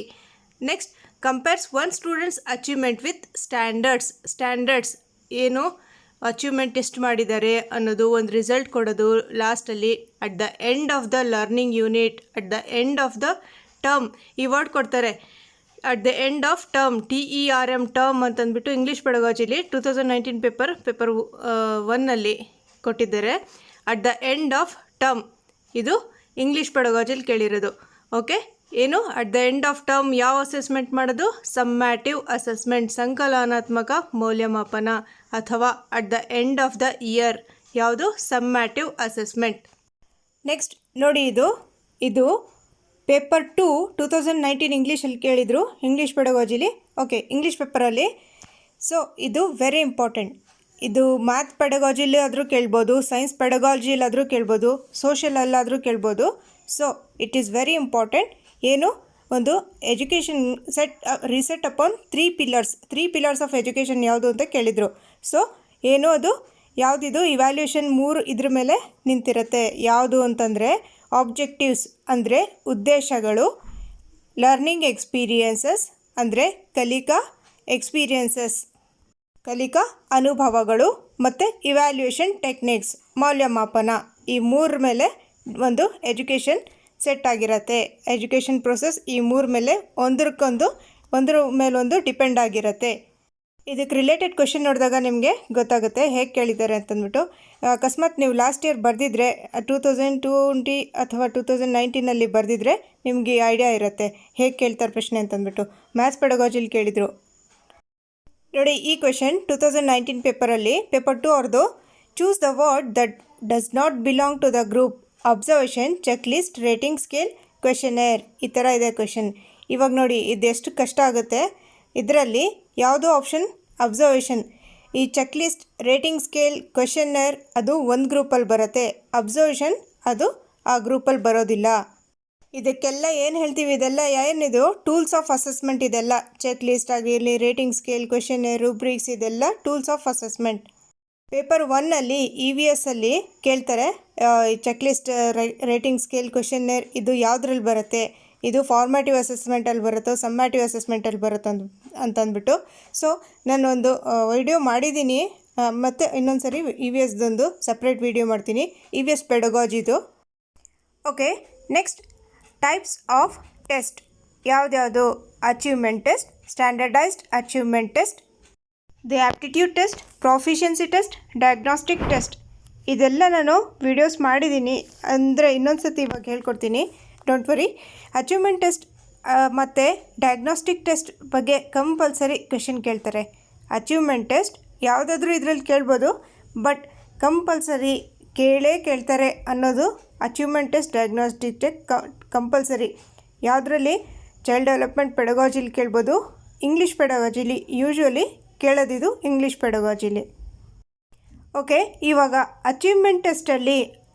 Next, compares one students achievement with standards ಏನು ಅಚೀವ್ಮೆಂಟ್ ಎಷ್ಟು ಮಾಡಿದ್ದಾರೆ ಅನ್ನೋದು ಒಂದು ರಿಸಲ್ಟ್ ಕೊಡೋದು ಲಾಸ್ಟಲ್ಲಿ. At the end of the learning unit, at the end of the term, ಈ ವರ್ಡ್ ಕೊಡ್ತಾರೆ, at the end of term, TERM term ಅಂತಂದ್ಬಿಟ್ಟು ಇಂಗ್ಲೀಷ್ ಪೆಡಗಾಜಿಲಿ 2019 ಪೇಪರ್ 1ನಲ್ಲಿ ಕೊಟ್ಟಿದ್ದಾರೆ. At the end of term, ಇದು ಇಂಗ್ಲೀಷ್ ಪೆಡಗಾಜಿಲಿ ಕೇಳಿರೋದು. ಓಕೆ, ಏನು at the end of term ಯಾವ assessment ಮಾಡೋದು, summative assessment, ಸಂಕಲನಾತ್ಮಕ ಮೌಲ್ಯಮಾಪನ. ಅಥವಾ at the end of the year ಯಾವುದು, ಸಮ್ಮೇಟಿವ್ ಅಸೆಸ್ಮೆಂಟ್. ನೆಕ್ಸ್ಟ್ ನೋಡಿ, ಇದು ಪೇಪರ್ 2 2019 ಇಂಗ್ಲೀಷಲ್ಲಿ ಕೇಳಿದರು, ಇಂಗ್ಲೀಷ್ ಪೆಡಗಾಜಿಲಿ. ಓಕೆ, ಇಂಗ್ಲೀಷ್ ಪೇಪರಲ್ಲಿ. ಸೊ ಇದು ವೆರಿ ಇಂಪಾರ್ಟೆಂಟ್. ಇದು ಮ್ಯಾಥ್ ಪೆಡಗಾಜಿಲಿ ಆದರೂ ಕೇಳ್ಬೋದು, ಸೈನ್ಸ್ ಪೆಡಗಾಜಿಲಾದರೂ ಕೇಳ್ಬೋದು, ಸೋಷಿಯಲಲ್ಲಾದರೂ ಕೇಳ್ಬೋದು. So it is very important. ಏನು, ಒಂದು education reset upon 3 pillars of education ಯಾವುದು ಅಂತ ಕೇಳಿದರು. ಸೊ ಏನು ಅದು, ಯಾವುದಿದು, ಇವ್ಯಾಲ್ಯೂಯೇಷನ್ 3 ಇದ್ರ ಮೇಲೆ ನಿಂತಿರುತ್ತೆ. ಯಾವುದು ಅಂತಂದರೆ ಆಬ್ಜೆಕ್ಟಿವ್ಸ್ ಅಂದರೆ ಉದ್ದೇಶಗಳು, ಲರ್ನಿಂಗ್ ಎಕ್ಸ್ಪೀರಿಯನ್ಸಸ್ ಅಂದರೆ ಕಲಿಕಾ ಎಕ್ಸ್ಪೀರಿಯನ್ಸಸ್, ಕಲಿಕಾ ಅನುಭವಗಳು, ಮತ್ತು ಇವ್ಯಾಲ್ಯೂಯೇಷನ್ ಟೆಕ್ನಿಕ್ಸ್ ಮೌಲ್ಯಮಾಪನ. ಈ 3 ಮೇಲೆ ಒಂದು ಎಜುಕೇಷನ್ ಸೆಟ್ ಆಗಿರುತ್ತೆ. ಎಜುಕೇಷನ್ ಪ್ರೋಸೆಸ್ ಈ 3 ಮೇಲೆ ಒಂದ್ರ ಮೇಲೊಂದು ಡಿಪೆಂಡ್ ಆಗಿರುತ್ತೆ. ಇದಕ್ಕೆ ರಿಲೇಟೆಡ್ ಕ್ವೆಶನ್ ನೋಡಿದಾಗ ನಿಮಗೆ ಗೊತ್ತಾಗುತ್ತೆ ಹೇಗೆ ಕೇಳಿದ್ದಾರೆ ಅಂತಂದ್ಬಿಟ್ಟು. ಅಕಸ್ಮಾತ್ ನೀವು ಲಾಸ್ಟ್ ಇಯರ್ ಬರೆದಿದ್ರೆ 2020 ಅಥವಾ 2019ನಲ್ಲಿ ಬರೆದಿದ್ರೆ ನಿಮಗೆ ಐಡಿಯಾ ಇರುತ್ತೆ ಹೇಗೆ ಕೇಳ್ತಾರೆ ಪ್ರಶ್ನೆ ಅಂತಂದ್ಬಿಟ್ಟು. ಮ್ಯಾಥ್ಸ್ ಪೆಡಗಾಜಿಲಿ ಕೇಳಿದರು. ನೋಡಿ, ಈ ಕ್ವೆಶನ್ 2019 ಪೇಪರಲ್ಲಿ, ಪೇಪರ್ 2 ಅವ್ರದ್ದು. Choose the word that does not belong to the group, observation, checklist, rating scale, questionnaire. ಈ ಥರ ಇದೆ ಕ್ವೆಶನ್. ಇವಾಗ ನೋಡಿ, ಇದೆಷ್ಟು ಕಷ್ಟ ಆಗುತ್ತೆ. ಇದರಲ್ಲಿ ಯಾವುದೋ ಆಪ್ಷನ್ ಅಬ್ಸರ್ವೇಷನ್, ಈ ಚೆಕ್ ಲಿಸ್ಟ್, ರೇಟಿಂಗ್ ಸ್ಕೇಲ್, ಕ್ವೆಶನೇರ್ ಅದು ಒಂದು ಗ್ರೂಪಲ್ಲಿ ಬರುತ್ತೆ. ಅಬ್ಸರ್ವೇಷನ್ ಅದು ಆ ಗ್ರೂಪಲ್ಲಿ ಬರೋದಿಲ್ಲ. ಇದಕ್ಕೆಲ್ಲ ಏನು ಹೇಳ್ತೀವಿ, ಇದೆಲ್ಲ ಏನಿದು ಟೂಲ್ಸ್ ಆಫ್ ಅಸೆಸ್ಮೆಂಟ್. ಇದೆಲ್ಲ ಚೆಕ್ ಲಿಸ್ಟ್ ಆಗಿರಲಿ, ರೇಟಿಂಗ್ ಸ್ಕೇಲ್, ಕ್ವೆಶನೇರ್, ರೂಬ್ರಿಕ್ಸ್, ಇದೆಲ್ಲ ಟೂಲ್ಸ್ ಆಫ್ ಅಸೆಸ್ಮೆಂಟ್. ಪೇಪರ್ 1ನಲ್ಲಿ EVS ಅಲ್ಲಿ ಕೇಳ್ತಾರೆ, checklist, rating scale, questionnaire ಇದು ಯಾವುದ್ರಲ್ಲಿ ಬರುತ್ತೆ, ಇದು ಫಾರ್ಮೇಟಿವ್ ಅಸೆಸ್ಮೆಂಟಲ್ಲಿ ಬರುತ್ತೋ ಸಮ್ಮೇಟಿವ್ ಅಸೆಸ್ಮೆಂಟಲ್ಲಿ ಬರುತ್ತೋ ಅಂತಂದ್ಬಿಟ್ಟು. ಸೊ ನಾನೊಂದು ವಿಡಿಯೋ ಮಾಡಿದ್ದೀನಿ, ಮತ್ತು ಇನ್ನೊಂದು ಸರಿ EVSದೊಂದು ಸಪ್ರೇಟ್ ವಿಡಿಯೋ ಮಾಡ್ತೀನಿ, EVS ಪೆಡಗಾಜಿದು. Okay, next types of test ಯಾವುದ್ಯಾವುದು, achievement test, standardised achievement test, the aptitude test, proficiency test, diagnostic test. ಇದೆಲ್ಲ ನಾನು ವಿಡಿಯೋಸ್ ಮಾಡಿದ್ದೀನಿ, ಅಂದರೆ ಇನ್ನೊಂದು ಸತಿ ಇವಾಗ ಹೇಳ್ಕೊಡ್ತೀನಿ, ಡೋಂಟ್ ವರಿ. ಅಚೀವ್ಮೆಂಟ್ ಟೆಸ್ಟ್ ಮತ್ತು ಡಯಾಗ್ನೋಸ್ಟಿಕ್ ಟೆಸ್ಟ್ ಬಗ್ಗೆ ಕಂಪಲ್ಸರಿ ಕ್ವೆಶನ್ ಕೇಳ್ತಾರೆ. ಅಚೀವ್ಮೆಂಟ್ ಟೆಸ್ಟ್ ಯಾವುದಾದ್ರೂ ಇದರಲ್ಲಿ ಕೇಳ್ಬೋದು, ಬಟ್ ಕಂಪಲ್ಸರಿ ಕೇಳ್ತಾರೆ ಅನ್ನೋದು achievement test, diagnostic test compulsory. ಯಾವುದರಲ್ಲಿ? ಚೈಲ್ಡ್ ಡೆವಲಪ್ಮೆಂಟ್ ಪೆಡಗಾಜಿಲಿ ಕೇಳ್ಬೋದು, ಇಂಗ್ಲೀಷ್ ಪೆಡಗಾಜಿಲಿ ಯೂಶ್ವಲಿ ಕೇಳೋದಿದು ಇಂಗ್ಲೀಷ್ ಪೆಡಗಾಜಿಲಿ. ಓಕೆ, ಇವಾಗ ಅಚೀವ್ಮೆಂಟ್ ಟೆಸ್ಟಲ್ಲಿ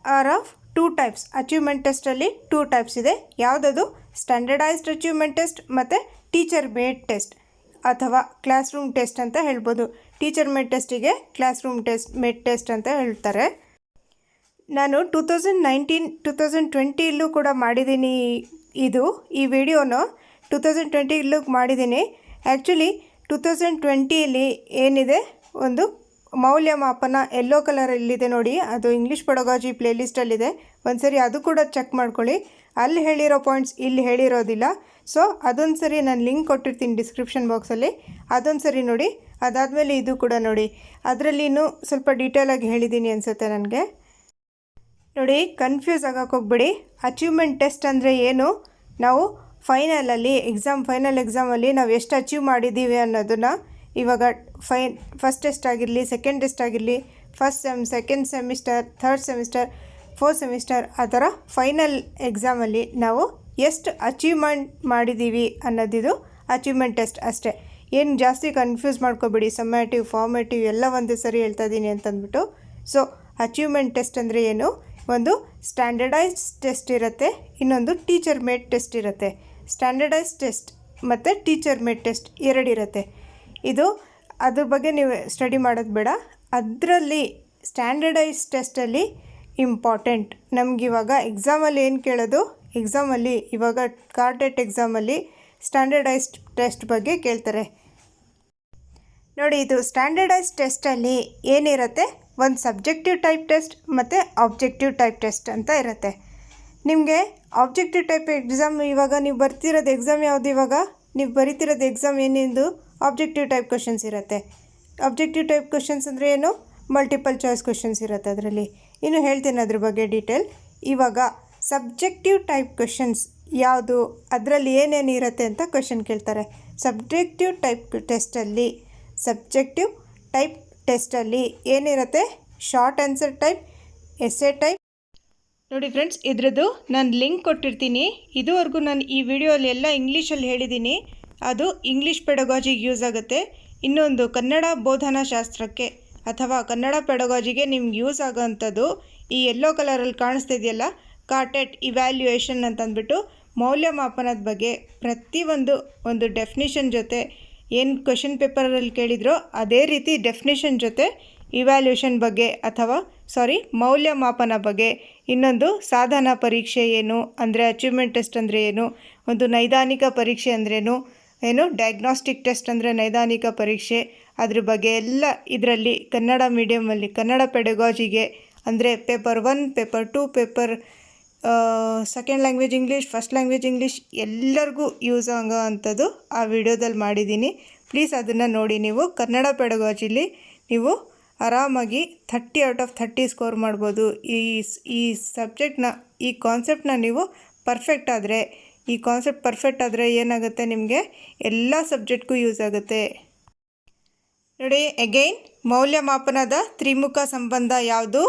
ಆಫ್ 2 ಟೈಪ್ಸ್. ಅಚೀವ್ಮೆಂಟ್ ಟೆಸ್ಟಲ್ಲಿ 2 ಟೈಪ್ಸ್ ಇದೆ. ಯಾವುದದು? ಸ್ಟ್ಯಾಂಡರ್ಡೈಸ್ಡ್ ಅಚೀವ್ಮೆಂಟ್ ಟೆಸ್ಟ್ ಮತ್ತು ಟೀಚರ್ ಮೇಡ್ ಟೆಸ್ಟ್ ಅಥವಾ ಕ್ಲಾಸ್ ರೂಮ್ ಟೆಸ್ಟ್ ಅಂತ ಹೇಳ್ಬೋದು. ಟೀಚರ್ ಮೇಡ್ ಟೆಸ್ಟಿಗೆ classroom test, made test ಅಂತ ಹೇಳ್ತಾರೆ. ನಾನು 2019-2020 ಕೂಡ ಮಾಡಿದ್ದೀನಿ. ಈ ವಿಡಿಯೋನ 2020 ಮಾಡಿದ್ದೀನಿ. ಆ್ಯಕ್ಚುಲಿ 2020 ಏನಿದೆ, ಒಂದು ಮೌಲ್ಯಮಾಪನ ಯೆಲ್ಲೋ ಕಲರಲ್ಲಿದೆ ನೋಡಿ, ಅದು ಇಂಗ್ಲೀಷ್ ಪೆಡಗಾಜಿ ಪ್ಲೇಲಿಸ್ಟಲ್ಲಿದೆ. ಒಂದ್ಸರಿ ಅದು ಕೂಡ ಚೆಕ್ ಮಾಡ್ಕೊಳ್ಳಿ. ಅಲ್ಲಿ ಹೇಳಿರೋ ಪಾಯಿಂಟ್ಸ್ ಇಲ್ಲಿ ಹೇಳಿರೋದಿಲ್ಲ. ಸೊ ಅದೊಂದು ಸರಿ ನಾನು ಲಿಂಕ್ ಕೊಟ್ಟಿರ್ತೀನಿ ಡಿಸ್ಕ್ರಿಪ್ಷನ್ ಬಾಕ್ಸಲ್ಲಿ, ಅದೊಂದು ಸರಿ ನೋಡಿ. ಅದಾದಮೇಲೆ ಇದು ಕೂಡ ನೋಡಿ, ಅದರಲ್ಲಿ ಇನ್ನೂ ಸ್ವಲ್ಪ ಡೀಟೇಲಾಗಿ ಹೇಳಿದ್ದೀನಿ ಅನಿಸುತ್ತೆ ನನಗೆ. ನೋಡಿ, ಕನ್ಫ್ಯೂಸ್ ಆಗಕ್ಕೆ ಹೋಗ್ಬೇಡಿ. ಅಚೀವ್ಮೆಂಟ್ ಟೆಸ್ಟ್ ಅಂದರೆ ಏನು? ನಾವು ಫೈನಲ್ ಎಕ್ಸಾಮಲ್ಲಿ ನಾವು ಎಷ್ಟು ಅಚೀವ್ ಮಾಡಿದ್ದೀವಿ ಅನ್ನೋದನ್ನು ಇವಾಗ ಫಸ್ಟ್ ಟೆಸ್ಟ್ ಆಗಿರಲಿ, ಸೆಕೆಂಡ್ ಟೆಸ್ಟ್ ಆಗಿರಲಿ, first sem, second semester, third semester, fourth semester, ಆ ಥರ ಫೈನಲ್ ಎಕ್ಸಾಮಲ್ಲಿ ನಾವು ಎಷ್ಟು ಅಚೀವ್ಮೆಂಟ್ ಮಾಡಿದ್ದೀವಿ ಅನ್ನೋದಿದು ಅಚೀವ್ಮೆಂಟ್ ಟೆಸ್ಟ್ ಅಷ್ಟೇ. ಏನು ಜಾಸ್ತಿ ಕನ್ಫ್ಯೂಸ್ ಮಾಡ್ಕೊಬೇಡಿ, ಸಮ್ಮೇಟಿವ್ ಫಾರ್ಮೇಟಿವ್ ಎಲ್ಲ ಒಂದೇ ಸರಿ ಹೇಳ್ತಾ ಇದ್ದೀನಿ ಅಂತಂದ್ಬಿಟ್ಟು. ಸೊ ಅಚೀವ್ಮೆಂಟ್ ಟೆಸ್ಟ್ ಅಂದರೆ ಏನು? ಒಂದು ಸ್ಟ್ಯಾಂಡರ್ಡೈಸ್ಡ್ ಟೆಸ್ಟ್ ಇರುತ್ತೆ, ಇನ್ನೊಂದು ಟೀಚರ್ ಮೇಡ್ ಟೆಸ್ಟ್ ಇರುತ್ತೆ. ಸ್ಟ್ಯಾಂಡರ್ಡೈಸ್ಡ್ ಟೆಸ್ಟ್ ಮತ್ತು ಟೀಚರ್ ಮೇಡ್ ಟೆಸ್ಟ್ ಎರಡಿರುತ್ತೆ. ಅದ್ರ ಬಗ್ಗೆ ನೀವು ಸ್ಟಡಿ ಮಾಡೋದು ಬೇಡ. ಅದರಲ್ಲಿ ಸ್ಟ್ಯಾಂಡರ್ಡೈಸ್ಡ್ ಟೆಸ್ಟಲ್ಲಿ ಇಂಪಾರ್ಟೆಂಟ್ ನಮಗಿವಾಗ ಎಕ್ಸಾಮಲ್ಲಿ ಏನು ಕೇಳೋದು, ಎಕ್ಸಾಮಲ್ಲಿ ಇವಾಗ ಕಾರ್ಟೆಟ್ ಎಕ್ಸಾಮಲ್ಲಿ ಸ್ಟ್ಯಾಂಡರ್ಡೈಸ್ಡ್ ಟೆಸ್ಟ್ ಬಗ್ಗೆ ಕೇಳ್ತಾರೆ ನೋಡಿ. ಇದು ಸ್ಟ್ಯಾಂಡರ್ಡೈಸ್ಡ್ ಟೆಸ್ಟಲ್ಲಿ ಏನಿರುತ್ತೆ, ಒಂದು ಸಬ್ಜೆಕ್ಟಿವ್ ಟೈಪ್ ಟೆಸ್ಟ್ ಮತ್ತು ಆಬ್ಜೆಕ್ಟಿವ್ ಟೈಪ್ ಟೆಸ್ಟ್ ಅಂತ ಇರುತ್ತೆ. ನಿಮಗೆ ಆಬ್ಜೆಕ್ಟಿವ್ ಟೈಪ್ ಎಕ್ಸಾಮ್, ಇವಾಗ ನೀವು ಬರ್ತಿರೋದು ಎಕ್ಸಾಮ್ ಯಾವುದು? ಇವಾಗ ನೀವು ಬರೀತಿರೋದು ಎಕ್ಸಾಮ್ ಏನಿದು? ಆಬ್ಜೆಕ್ಟಿವ್ ಟೈಪ್ ಕ್ವೆಶನ್ಸ್ ಇರುತ್ತೆ. ಆಬ್ಜೆಕ್ಟಿವ್ ಟೈಪ್ ಕ್ವೆಶನ್ಸ್ ಅಂದರೆ ಏನು? ಮಲ್ಟಿಪಲ್ ಚಾಯ್ಸ್ ಕ್ವೆಶನ್ಸ್ ಇರುತ್ತೆ ಅದರಲ್ಲಿ. ಇನ್ನು ಹೇಳ್ತೀನಿ ಅದ್ರ ಬಗ್ಗೆ ಡೀಟೇಲ್. ಇವಾಗ ಸಬ್ಜೆಕ್ಟಿವ್ ಟೈಪ್ ಕ್ವೆಶನ್ಸ್ ಯಾವುದು, ಅದರಲ್ಲಿ ಏನೇನು ಇರುತ್ತೆ ಅಂತ ಕ್ವೆಶನ್ ಕೇಳ್ತಾರೆ. ಸಬ್ಜೆಕ್ಟಿವ್ ಟೈಪ್ ಟೆಸ್ಟಲ್ಲಿ ಏನಿರುತ್ತೆ? Short answer type, essay type. ನೋಡಿ ಫ್ರೆಂಡ್ಸ್, ಇದ್ರದ್ದು ನಾನು ಲಿಂಕ್ ಕೊಟ್ಟಿರ್ತೀನಿ. ಇದುವರೆಗೂ ನಾನು ಈ ವಿಡಿಯೋಲಿ ಎಲ್ಲ ಇಂಗ್ಲೀಷಲ್ಲಿ ಹೇಳಿದ್ದೀನಿ, ಅದು ಇಂಗ್ಲೀಷ್ ಪೆಡಗಾಜಿಗೆ ಯೂಸ್ ಆಗುತ್ತೆ. ಇನ್ನೊಂದು ಕನ್ನಡ ಬೋಧನಾ ಶಾಸ್ತ್ರಕ್ಕೆ ಅಥವಾ ಕನ್ನಡ ಪೆಡಗಾಜಿಗೆ ನಿಮ್ಗೆ ಯೂಸ್ ಆಗೋವಂಥದ್ದು ಈ ಯೆಲ್ಲೋ ಕಲರಲ್ಲಿ ಕಾಣಿಸ್ತಿದೆಯಲ್ಲ, ಕಾರ್ಟೆಟ್ ಇವ್ಯಾಲ್ಯೂಯೇಷನ್ ಅಂತಂದ್ಬಿಟ್ಟು ಮೌಲ್ಯಮಾಪನದ ಬಗ್ಗೆ ಒಂದು ಡೆಫಿನಿಷನ್ ಜೊತೆ ಏನು ಕ್ವೆಶನ್ ಪೇಪರಲ್ಲಿ ಕೇಳಿದ್ರೋ ಅದೇ ರೀತಿ ಡೆಫಿನಿಷನ್ ಜೊತೆ ಇವ್ಯಾಲ್ಯೂಯೇಷನ್ ಬಗ್ಗೆ ಮೌಲ್ಯಮಾಪನ ಬಗ್ಗೆ, ಇನ್ನೊಂದು ಸಾಧನ ಪರೀಕ್ಷೆ ಏನು ಅಂದರೆ ಅಚೀವ್ಮೆಂಟ್ ಟೆಸ್ಟ್ ಅಂದರೆ ಏನು, ಒಂದು ನೈದಾನಿಕ ಪರೀಕ್ಷೆ ಅಂದ್ರೇನು, ಡಯಾಗ್ನೋಸ್ಟಿಕ್ ಟೆಸ್ಟ್ ಅಂದರೆ ನೈದಾನಿಕ ಪರೀಕ್ಷೆ, ಅದ್ರ ಬಗ್ಗೆ ಎಲ್ಲ ಇದರಲ್ಲಿ ಕನ್ನಡ ಮೀಡಿಯಮಲ್ಲಿ ಕನ್ನಡ ಪೆಡಗಾಜಿಗೆ ಅಂದರೆ paper 1, paper 2, paper second language English, first language English ಎಲ್ಲರಿಗೂ ಯೂಸ್ ಆಗೋ ಅಂಥದ್ದು ಆ ವಿಡಿಯೋದಲ್ಲಿ ಮಾಡಿದ್ದೀನಿ. ಪ್ಲೀಸ್ ಅದನ್ನು ನೋಡಿ. ನೀವು ಕನ್ನಡ ಪೆಡಗಾಜಿಲಿ ನೀವು ಆರಾಮಾಗಿ 30/30 ಸ್ಕೋರ್ ಮಾಡ್ಬೋದು. ಈ ಸಬ್ಜೆಕ್ಟ್ನ, ಈ ಕಾನ್ಸೆಪ್ಟನ್ನ ನೀವು ಪರ್ಫೆಕ್ಟ್ ಆದರೆ ಏನಾಗುತ್ತೆ, ನಿಮಗೆ ಎಲ್ಲ ಸಬ್ಜೆಕ್ಟ್ಗೂ ಯೂಸ್ ಆಗುತ್ತೆ. ನೋಡಿ, ಅಗೈನ್ ಮೌಲ್ಯಮಾಪನದ ತ್ರಿಮುಖ ಸಂಬಂಧ ಯಾವುದು?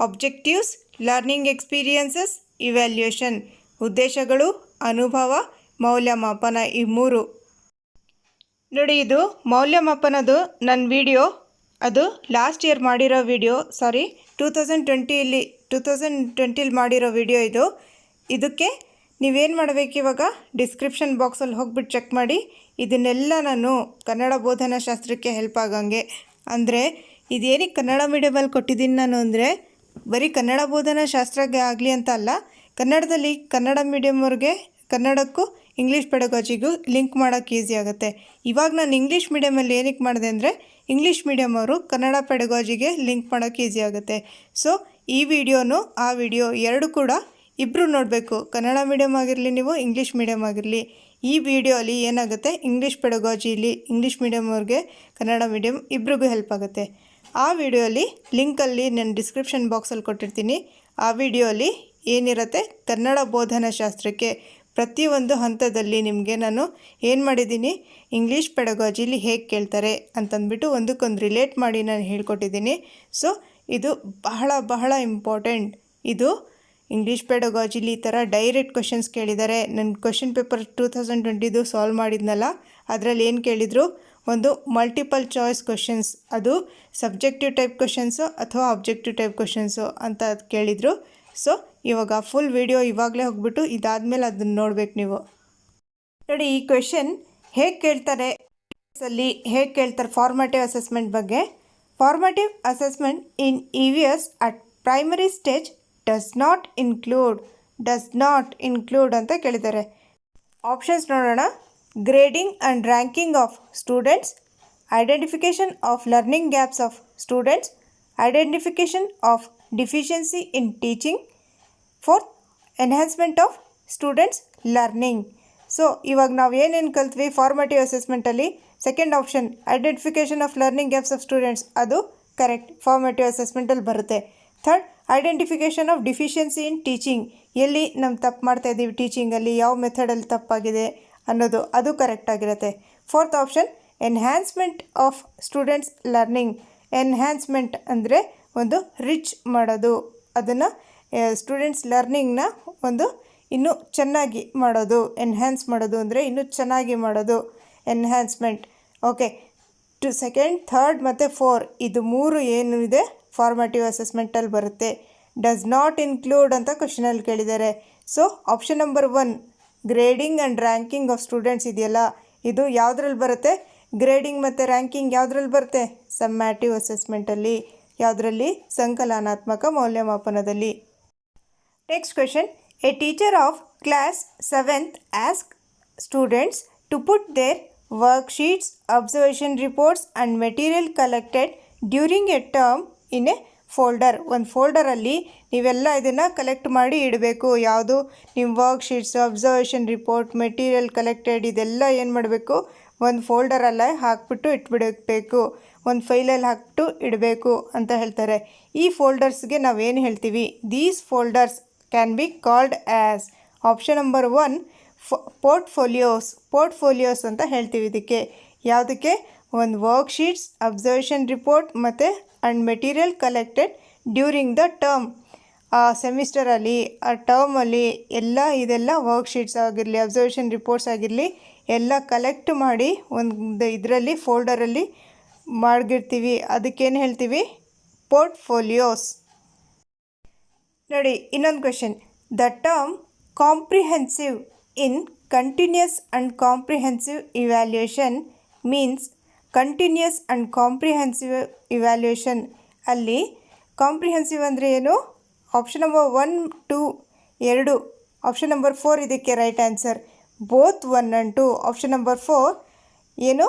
Objectives, learning experiences, evaluation. ಉದ್ದೇಶಗಳು, ಅನುಭವ, ಮೌಲ್ಯಮಾಪನ, ಈ 3. ನೋಡಿ, ಇದು ಮೌಲ್ಯಮಾಪನದು ನನ್ನ ವಿಡಿಯೋ, ಅದು ಲಾಸ್ಟ್ ಇಯರ್ ಮಾಡಿರೋ ವಿಡಿಯೋ, 2020 ಮಾಡಿರೋ ವಿಡಿಯೋ ಇದು. ಇದಕ್ಕೆ ನೀವೇನು ಮಾಡಬೇಕು, ಇವಾಗ ಡಿಸ್ಕ್ರಿಪ್ಷನ್ ಬಾಕ್ಸಲ್ಲಿ ಹೋಗ್ಬಿಟ್ಟು ಚೆಕ್ ಮಾಡಿ. ಇದನ್ನೆಲ್ಲ ನಾನು ಕನ್ನಡ ಬೋಧನಾ ಶಾಸ್ತ್ರಕ್ಕೆ ಹೆಲ್ಪ್ ಆಗಂಗೆ, ಅಂದರೆ ಇದೇನಕ್ಕೆ ಕನ್ನಡ ಮೀಡಿಯಮಲ್ಲಿ ಕೊಟ್ಟಿದ್ದೀನಿ ನಾನು ಅಂದರೆ ಬರೀ ಕನ್ನಡ ಬೋಧನಾ ಶಾಸ್ತ್ರಕ್ಕೆ ಆಗಲಿ ಅಂತ ಅಲ್ಲ, ಕನ್ನಡದಲ್ಲಿ ಕನ್ನಡ ಮೀಡಿಯಮ್ವ್ರಿಗೆ ಕನ್ನಡಕ್ಕೂ ಇಂಗ್ಲೀಷ್ ಪೆಡಗಾಜಿಗೂ ಲಿಂಕ್ ಮಾಡೋಕ್ಕೆ ಈಸಿ ಆಗುತ್ತೆ. ಇವಾಗ ನಾನು ಇಂಗ್ಲೀಷ್ ಮೀಡಿಯಮಲ್ಲಿ ಏನಕ್ಕೆ ಮಾಡಿದೆ ಅಂದರೆ ಇಂಗ್ಲೀಷ್ ಮೀಡಿಯಮ್ ಅವರು ಕನ್ನಡ ಪೆಡಗಾಜಿಗೆ ಲಿಂಕ್ ಮಾಡೋಕ್ಕೆ ಈಸಿ ಆಗುತ್ತೆ. ಸೊ ಈ ವಿಡಿಯೋನು ಆ ವಿಡಿಯೋ ಎರಡು ಕೂಡ ಇಬ್ಬರು ನೋಡಬೇಕು. ಕನ್ನಡ ಮೀಡಿಯಮ್ ಆಗಿರಲಿ, ನೀವು ಇಂಗ್ಲೀಷ್ ಮೀಡಿಯಮ್ ಆಗಿರಲಿ. ಈ ವಿಡಿಯೋಲಿ ಏನಾಗುತ್ತೆ, ಇಂಗ್ಲೀಷ್ ಪೆಡಗಾಜಿಲಿ ಇಂಗ್ಲೀಷ್ ಮೀಡಿಯಮ್ ಅವ್ರಿಗೆ ಕನ್ನಡ ಮೀಡಿಯಮ್ ಇಬ್ರಿಗೂ ಹೆಲ್ಪ್ ಆಗುತ್ತೆ. ಆ ವಿಡಿಯೋಲಿ ಲಿಂಕಲ್ಲಿ ನಾನು ಡಿಸ್ಕ್ರಿಪ್ಷನ್ ಬಾಕ್ಸಲ್ಲಿ ಕೊಟ್ಟಿರ್ತೀನಿ. ಆ ವಿಡಿಯೋಲಿ ಏನಿರುತ್ತೆ, ಕನ್ನಡ ಬೋಧನಾ ಶಾಸ್ತ್ರಕ್ಕೆ ಪ್ರತಿಯೊಂದು ಹಂತದಲ್ಲಿ ನಿಮಗೆ ನಾನು ಏನು ಮಾಡಿದ್ದೀನಿ, ಇಂಗ್ಲೀಷ್ ಪೆಡಗಾಜಿಲಿ ಹೇಗೆ ಕೇಳ್ತಾರೆ ಅಂತಂದ್ಬಿಟ್ಟು ಒಂದಕ್ಕೊಂದು ರಿಲೇಟ್ ಮಾಡಿ ನಾನು ಹೇಳ್ಕೊಟ್ಟಿದ್ದೀನಿ. ಸೊ ಇದು ಬಹಳ ಬಹಳ ಇಂಪಾರ್ಟೆಂಟ್. ಇದು ಇಂಗ್ಲೀಷ್ ಪೆಡಗಾಜಿಲಿ ಈ ಥರ ಡೈರೆಕ್ಟ್ ಕ್ವಶನ್ಸ್ ಕೇಳಿದ್ದಾರೆ. ನನ್ನ ಕ್ವಶನ್ ಪೇಪರ್ 2020 ಸಾಲ್ವ್ ಮಾಡಿದ್ನಲ್ಲ, ಅದರಲ್ಲಿ ಏನು ಕೇಳಿದರು, ಒಂದು ಮಲ್ಟಿಪಲ್ ಚಾಯ್ಸ್ ಕ್ವಶನ್ಸ್, ಅದು ಸಬ್ಜೆಕ್ಟಿವ್ ಟೈಪ್ ಕ್ವಶನ್ಸು ಅಥವಾ ಆಬ್ಜೆಕ್ಟಿವ್ ಟೈಪ್ ಕ್ವಶನ್ಸು ಅಂತ ಕೇಳಿದರು. ಸೊ ಇವಾಗ ಫುಲ್ ವಿಡಿಯೋ ಇವಾಗಲೇ ಹೋಗ್ಬಿಟ್ಟು ಇದಾದಮೇಲೆ ಅದನ್ನು ನೋಡಬೇಕು ನೀವು. ನೋಡಿ, ಈ ಕ್ವೆಶನ್ ಹೇಗೆ ಕೇಳ್ತಾರೆ ಅಲ್ಲಿ, ಹೇಗೆ ಕೇಳ್ತಾರೆ ಫಾರ್ಮೇಟಿವ್ ಅಸೆಸ್ಮೆಂಟ್ ಬಗ್ಗೆ. Formative assessment in EVS at primary stage does not include ಅಂತ ಕೇಳಿದ್ದಾರೆ. ಆಪ್ಷನ್ಸ್ ನೋಡೋಣ. Grading and ranking of students, identification of learning gaps of students, identification of deficiency in teaching, fourth enhancement of students learning. So ಇವಾಗ ನಾವು ಏನೇನು ಕಲ್ತ್ವಿ formative ಅಸೆಸ್ಮೆಂಟಲ್ಲಿ, second option identification of learning gaps of students, ಅದು correct, formative ಅಸೆಸ್ಮೆಂಟಲ್ಲಿ ಬರುತ್ತೆ. Third, identification of deficiency in teaching, ಎಲ್ಲಿ ನಮ್ಮ ತಪ್ಪು ಮಾಡ್ತಾಯಿದ್ದೀವಿ ಟೀಚಿಂಗಲ್ಲಿ, ಯಾವ ಮೆಥಡಲ್ಲಿ ತಪ್ಪಾಗಿದೆ ಅನ್ನೋದು, ಅದು ಕರೆಕ್ಟಾಗಿರುತ್ತೆ. Fourth option enhancement of students learning. Enhancement ಅಂದರೆ ಒಂದು ರಿಚ್ ಮಾಡೋದು, ಅದನ್ನು ಸ್ಟೂಡೆಂಟ್ಸ್ ಲರ್ನಿಂಗ್ನ ಒಂದು ಇನ್ನೂ ಚೆನ್ನಾಗಿ ಮಾಡೋದು. ಎನ್ಹ್ಯಾನ್ಸ್ ಮಾಡೋದು ಅಂದರೆ ಇನ್ನೂ ಚೆನ್ನಾಗಿ ಮಾಡೋದು, ಎನ್ಹ್ಯಾನ್ಸ್ಮೆಂಟ್. ಓಕೆ, ಸೆಕೆಂಡ್, ಥರ್ಡ್ ಮತ್ತು ಫೋರ್, ಇದು ಮೂರು ಏನು ಇದೆ ಫಾರ್ಮೇಟಿವ್ ಅಸೆಸ್ಮೆಂಟಲ್ಲಿ ಬರುತ್ತೆ. ಡಸ್ ನಾಟ್ ಇನ್ಕ್ಲೂಡ್ ಅಂತ ಕ್ವಶನಲ್ಲಿ ಕೇಳಿದ್ದಾರೆ. So option number 1 grading and ranking of students ಇದೆಯಲ್ಲ, ಇದು ಯಾವುದ್ರಲ್ಲಿ ಬರುತ್ತೆ, ಗ್ರೇಡಿಂಗ್ ಮತ್ತು ರ್ಯಾಂಕಿಂಗ್ ಯಾವುದ್ರಲ್ಲಿ ಬರುತ್ತೆ, ಸಮ್ಮ್ಯಾಟಿವ್ ಅಸೆಸ್ಮೆಂಟಲ್ಲಿ. ಯಾವುದರಲ್ಲಿ, ಸಂಕಲನಾತ್ಮಕ ಮೌಲ್ಯಮಾಪನದಲ್ಲಿ. Next question, a teacher of class 7th ask students to put their worksheets, observation reports and material collected during a term in a folder. ಒಂದು ಫೋಲ್ಡರಲ್ಲಿ ನೀವೆಲ್ಲ ಇದನ್ನು ಕಲೆಕ್ಟ್ ಮಾಡಿ ಇಡಬೇಕು. ಯಾವುದು, ನಿಮ್ಮ worksheets, observation report, material collected, ಇದೆಲ್ಲ ಏನು ಮಾಡಬೇಕು, ಒಂದು ಫೋಲ್ಡರಲ್ಲೇ ಹಾಕ್ಬಿಟ್ಟು ಇಟ್ಬಿಡಬೇಕು, ಒಂದು ಫೈಲಲ್ಲಿ ಹಾಕ್ಬಿಟ್ಟು ಇಡಬೇಕು ಅಂತ ಹೇಳ್ತಾರೆ. ಈ ಫೋಲ್ಡರ್ಸ್ಗೆ ನಾವೇನು ಹೇಳ್ತೀವಿ, these folders can be called as, option number 1 portfolios ಅಂತ ಹೇಳ್ತೀವಿ ಇದಕ್ಕೆ. ಯಾವುದಕ್ಕೆ, ಒಂದು ವರ್ಕ್ಶೀಟ್ಸ್, ಅಬ್ಸರ್ವೇಷನ್ ರಿಪೋರ್ಟ್ ಮತ್ತು and material collected during the term. ಆ ಸೆಮಿಸ್ಟರಲ್ಲಿ, ಆ ಟರ್ಮಲ್ಲಿ ಎಲ್ಲ ಇದೆಲ್ಲ ವರ್ಕ್ಶೀಟ್ಸ್ ಆಗಿರಲಿ, ಅಬ್ಸರ್ವೇಷನ್ ರಿಪೋರ್ಟ್ಸ್ ಆಗಿರಲಿ, ಎಲ್ಲ ಕಲೆಕ್ಟ್ ಮಾಡಿ ಒಂದು ಇದರಲ್ಲಿ ಫೋಲ್ಡರಲ್ಲಿ ಮಾಡಿರ್ತೀವಿ, ಅದಕ್ಕೇನು ಹೇಳ್ತೀವಿ, ಪೋರ್ಟ್ಫೋಲಿಯೋಸ್. ನೋಡಿ, ಇನ್ನೊಂದು question, the term comprehensive in continuous and comprehensive evaluation means. Continuous and comprehensive evaluation ಅಲ್ಲಿ ಕಾಂಪ್ರಿಹೆನ್ಸಿವ್ ಅಂದರೆ ಏನು, ಆಪ್ಷನ್ ನಂಬರ್ 1, 2 2, ಆಪ್ಷನ್ ನಂಬರ್ 4 ಇದಕ್ಕೆ right answer. Both 1 and 2. Option number 4 ಏನು,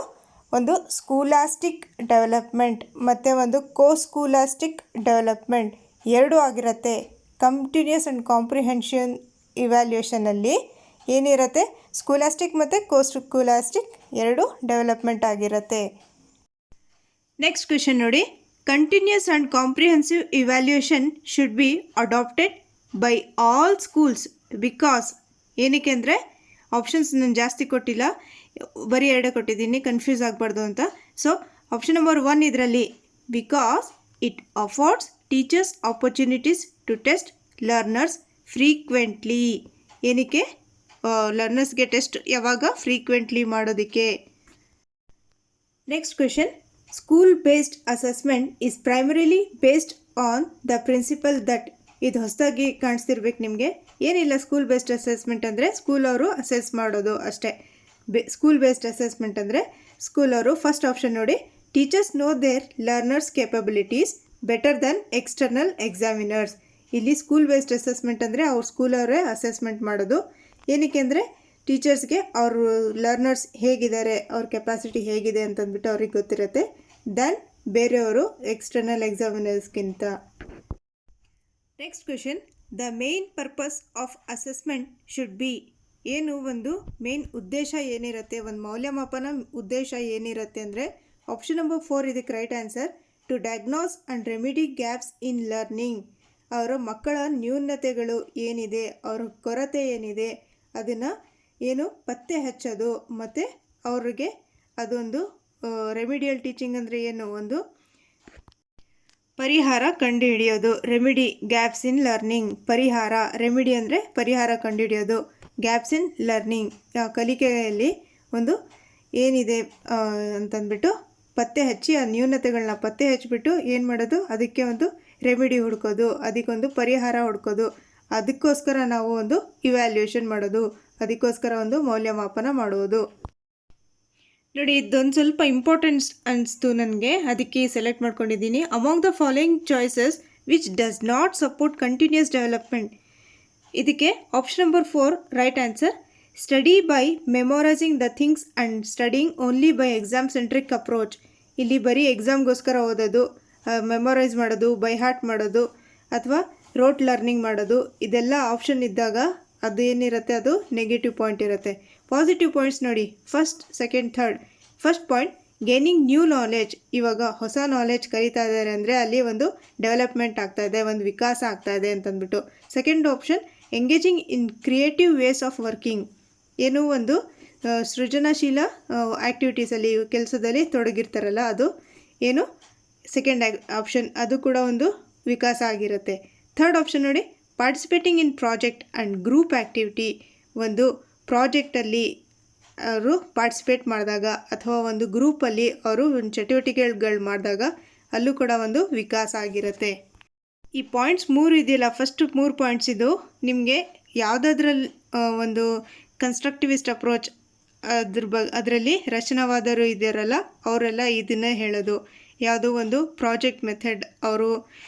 ಒಂದು ಸ್ಕೂಲಾಸ್ಟಿಕ್ ಡೆವಲಪ್ಮೆಂಟ್ ಮತ್ತು ಒಂದು ಸ್ಕೂಲಾಸ್ಟಿಕ್ ಡೆವಲಪ್ಮೆಂಟ್ ಎರಡೂ ಆಗಿರುತ್ತೆ. ಕಂಟಿನ್ಯೂಸ್ ಆ್ಯಂಡ್ ಕಾಂಪ್ರಿಹೆನ್ಷನ್ ಇವ್ಯಾಲ್ಯೂಯೇಷನಲ್ಲಿ ಏನಿರುತ್ತೆ, ಸ್ಕೂಲಾಸ್ಟಿಕ್ ಮತ್ತು ಸ್ಕೂಲಾಸ್ಟಿಕ್ ಎರಡು ಡೆವಲಪ್ಮೆಂಟ್ ಆಗಿರುತ್ತೆ. ನೆಕ್ಸ್ಟ್ ಕ್ವೆಶನ್ ನೋಡಿ, continuous and comprehensive evaluation should be adapted by all schools because. ಏನಕ್ಕೆ ಅಂದರೆ ಆಪ್ಷನ್ಸ್ ನಾನು ಜಾಸ್ತಿ ಕೊಟ್ಟಿಲ್ಲ, ಬರೀ ಎರಡೇ ಕೊಟ್ಟಿದ್ದೀನಿ, ಕನ್ಫ್ಯೂಸ್ ಆಗಬಾರ್ದು ಅಂತ. ಸೊ ಆಪ್ಷನ್ ನಂಬರ್ 1 ಇದರಲ್ಲಿ, because it affords teachers opportunities to test learners frequently. ಏನಕ್ಕೆ, ಲರ್ನರ್ಸ್ಗೆ ಟೆಸ್ಟ್ ಯಾವಾಗ, ಫ್ರೀಕ್ವೆಂಟ್ಲಿ ಮಾಡೋದಕ್ಕೆ. Next question, school based assessment is primarily based on the principle that. ಇದು ಹೊಸದಾಗಿ ಕಾಣಿಸ್ತಿರ್ಬೇಕು ನಿಮಗೆ, ಏನಿಲ್ಲ. ಸ್ಕೂಲ್ ಬೇಸ್ಡ್ ಅಸೆಸ್ಮೆಂಟ್ ಅಂದರೆ ಸ್ಕೂಲ್ ಅವರು ಅಸೆಸ್ ಮಾಡೋದು ಅಷ್ಟೇ. ಸ್ಕೂಲ್ ಬೇಸ್ಡ್ ಅಸೆಸ್ಮೆಂಟ್ ಅಂದರೆ ಸ್ಕೂಲ್ ಅವರು, ಫಸ್ಟ್ ಆಪ್ಷನ್ ನೋಡಿ, teachers know their learners capabilities better than external examiners. ಇಲ್ಲಿ ಸ್ಕೂಲ್ ಬೇಸ್ಡ್ ಅಸೆಸ್ಮೆಂಟ್ ಅಂದರೆ ಅವ್ರ ಸ್ಕೂಲವರೇ ಅಸೆಸ್ಮೆಂಟ್ ಮಾಡೋದು. ಏನಕ್ಕೆ ಅಂದರೆ ಟೀಚರ್ಸ್ಗೆ ಅವರು ಲರ್ನರ್ಸ್ ಹೇಗಿದ್ದಾರೆ, ಅವ್ರ ಕೆಪಾಸಿಟಿ ಹೇಗಿದೆ ಅಂತಂದ್ಬಿಟ್ಟು ಅವ್ರಿಗೆ ಗೊತ್ತಿರುತ್ತೆ, ದೆನ್ ಬೇರೆಯವರು ಎಕ್ಸ್ಟರ್ನಲ್ ಎಕ್ಸಾಮಿನರ್ಸ್ಗಿಂತ. Next question, the main purpose of assessment should be. ಏನು ಒಂದು ಮೇನ್ ಉದ್ದೇಶ ಏನಿರುತ್ತೆ, ಒಂದು ಮೌಲ್ಯಮಾಪನ ಉದ್ದೇಶ ಏನಿರುತ್ತೆ ಅಂದರೆ ಆಪ್ಷನ್ ನಂಬರ್ 4 ಇದಕ್ಕೆ right answer. To diagnose and remedy gaps in learning. ಅವರ ಮಕ್ಕಳ ನ್ಯೂನತೆಗಳು ಏನಿದೆ, ಅವ್ರ ಕೊರತೆ ಏನಿದೆ ಅದನ್ನು ಏನು ಪತ್ತೆ ಹಚ್ಚೋದು ಮತ್ತು ಅವ್ರಿಗೆ ಅದೊಂದು ರೆಮಿಡಿಯಲ್ ಟೀಚಿಂಗ್ ಅಂದರೆ ಏನು, ಒಂದು ಪರಿಹಾರ ಕಂಡುಹಿಡಿಯೋದು. Remedy, gaps in learning. ಪರಿಹಾರ, ರೆಮಿಡಿ ಅಂದರೆ ಪರಿಹಾರ ಕಂಡುಹಿಡಿಯೋದು. ಗ್ಯಾಪ್ಸ್ ಇನ್ ಲರ್ನಿಂಗ್, ಕಲಿಕೆಯಲ್ಲಿ ಒಂದು ಏನಿದೆ ಅಂತಂದ್ಬಿಟ್ಟು ಪತ್ತೆ ಹಚ್ಚಿ ಆ ನ್ಯೂನತೆಗಳನ್ನ ಪತ್ತೆ ಹಚ್ಚಿಬಿಟ್ಟು ಏನು ಮಾಡೋದು, ಅದಕ್ಕೆ ಒಂದು ರೆಮಿಡಿ ಹುಡ್ಕೋದು, ಅದಕ್ಕೊಂದು ಪರಿಹಾರ ಹುಡ್ಕೋದು. ಅದಕ್ಕೋಸ್ಕರ ನಾವು ಒಂದು ಇವ್ಯಾಲ್ಯೂಯೇಷನ್ ಮಾಡೋದು, ಅದಕ್ಕೋಸ್ಕರ ಒಂದು ಮೌಲ್ಯಮಾಪನ ಮಾಡುವುದು. ನೋಡಿ, ಇದೊಂದು ಸ್ವಲ್ಪ ಇಂಪಾರ್ಟೆನ್ಸ್ ಅನಿಸ್ತು ನನಗೆ, ಅದಕ್ಕೆ ಸೆಲೆಕ್ಟ್ ಮಾಡ್ಕೊಂಡಿದ್ದೀನಿ. Among the following choices which does not support continuous development. ಇದಕ್ಕೆ option number 4 right answer. Study by memorising the things and studying only by exam centric approach. ಇಲ್ಲಿ ಬರೀ ಎಕ್ಸಾಮ್ಗೋಸ್ಕರ ಓದೋದು, ಮೆಮೊರೈಸ್ ಮಾಡೋದು, ಬೈ ಹಾರ್ಟ್ ಮಾಡೋದು ಅಥವಾ ರೋಟ್ ಲರ್ನಿಂಗ್ ಮಾಡೋದು, ಇದೆಲ್ಲ option ಇದ್ದಾಗ ಅದೇನಿರುತ್ತೆ, ಅದು ನೆಗೆಟಿವ್ ಪಾಯಿಂಟ್ ಇರುತ್ತೆ. ಪಾಸಿಟಿವ್ ಪಾಯಿಂಟ್ಸ್ ನೋಡಿ, first, second, third. First point, gaining new knowledge. ಇವಾಗ ಹೊಸ ನಾಲೆಜ್ ಕಲಿತಾ ಇದ್ದಾರೆ ಅಂದರೆ ಅಲ್ಲಿ ಒಂದು ಡೆವಲಪ್ಮೆಂಟ್ ಆಗ್ತಾಯಿದೆ, ಒಂದು ವಿಕಾಸ ಆಗ್ತಾಯಿದೆ ಅಂತಂದ್ಬಿಟ್ಟು. Second option, engaging in creative ways of working. ಏನೋ ಒಂದು ಸೃಜನಶೀಲ ಆ್ಯಕ್ಟಿವಿಟೀಸಲ್ಲಿ, ಕೆಲಸದಲ್ಲಿ ತೊಡಗಿರ್ತಾರಲ್ಲ, ಅದು ಏನು ಸೆಕೆಂಡ್ ಆಪ್ಷನ್, ಅದು ಕೂಡ ಒಂದು ವಿಕಾಸ ಆಗಿರುತ್ತೆ. ಥರ್ಡ್ ಆಪ್ಷನ್ ನೋಡಿ, participating in project and group activity. ಒಂದು ಪ್ರಾಜೆಕ್ಟಲ್ಲಿ ಅವರು ಪಾರ್ಟಿಸಿಪೇಟ್ ಮಾಡಿದಾಗ ಅಥವಾ ಒಂದು ಗ್ರೂಪಲ್ಲಿ ಅವರು ಒಂದು ಚಟುವಟಿಕೆಗಳು ಮಾಡಿದಾಗ ಅಲ್ಲೂ ಕೂಡ ಒಂದು ವಿಕಾಸ ಆಗಿರುತ್ತೆ. ಈ ಪಾಯಿಂಟ್ಸ್ 3 ಇದೆಯಲ್ಲ, ಫಸ್ಟ್ 3 ಪಾಯಿಂಟ್ಸ್ ಇದು ನಿಮಗೆ ಯಾವುದಾದ್ರಲ್ಲಿ ಒಂದು ಕನ್ಸ್ಟ್ರಕ್ಟಿವಿಸ್ಟ್ ಅಪ್ರೋಚ್ ಅದರಲ್ಲಿ ರಚನಾವಾದರು ಇದ್ದಾರಲ್ಲ ಅವರೆಲ್ಲ ಇದನ್ನೇ ಹೇಳೋದು. ಯಾವುದೋ ಒಂದು ಪ್ರಾಜೆಕ್ಟ್ ಮೆಥಡ್ ಅವರು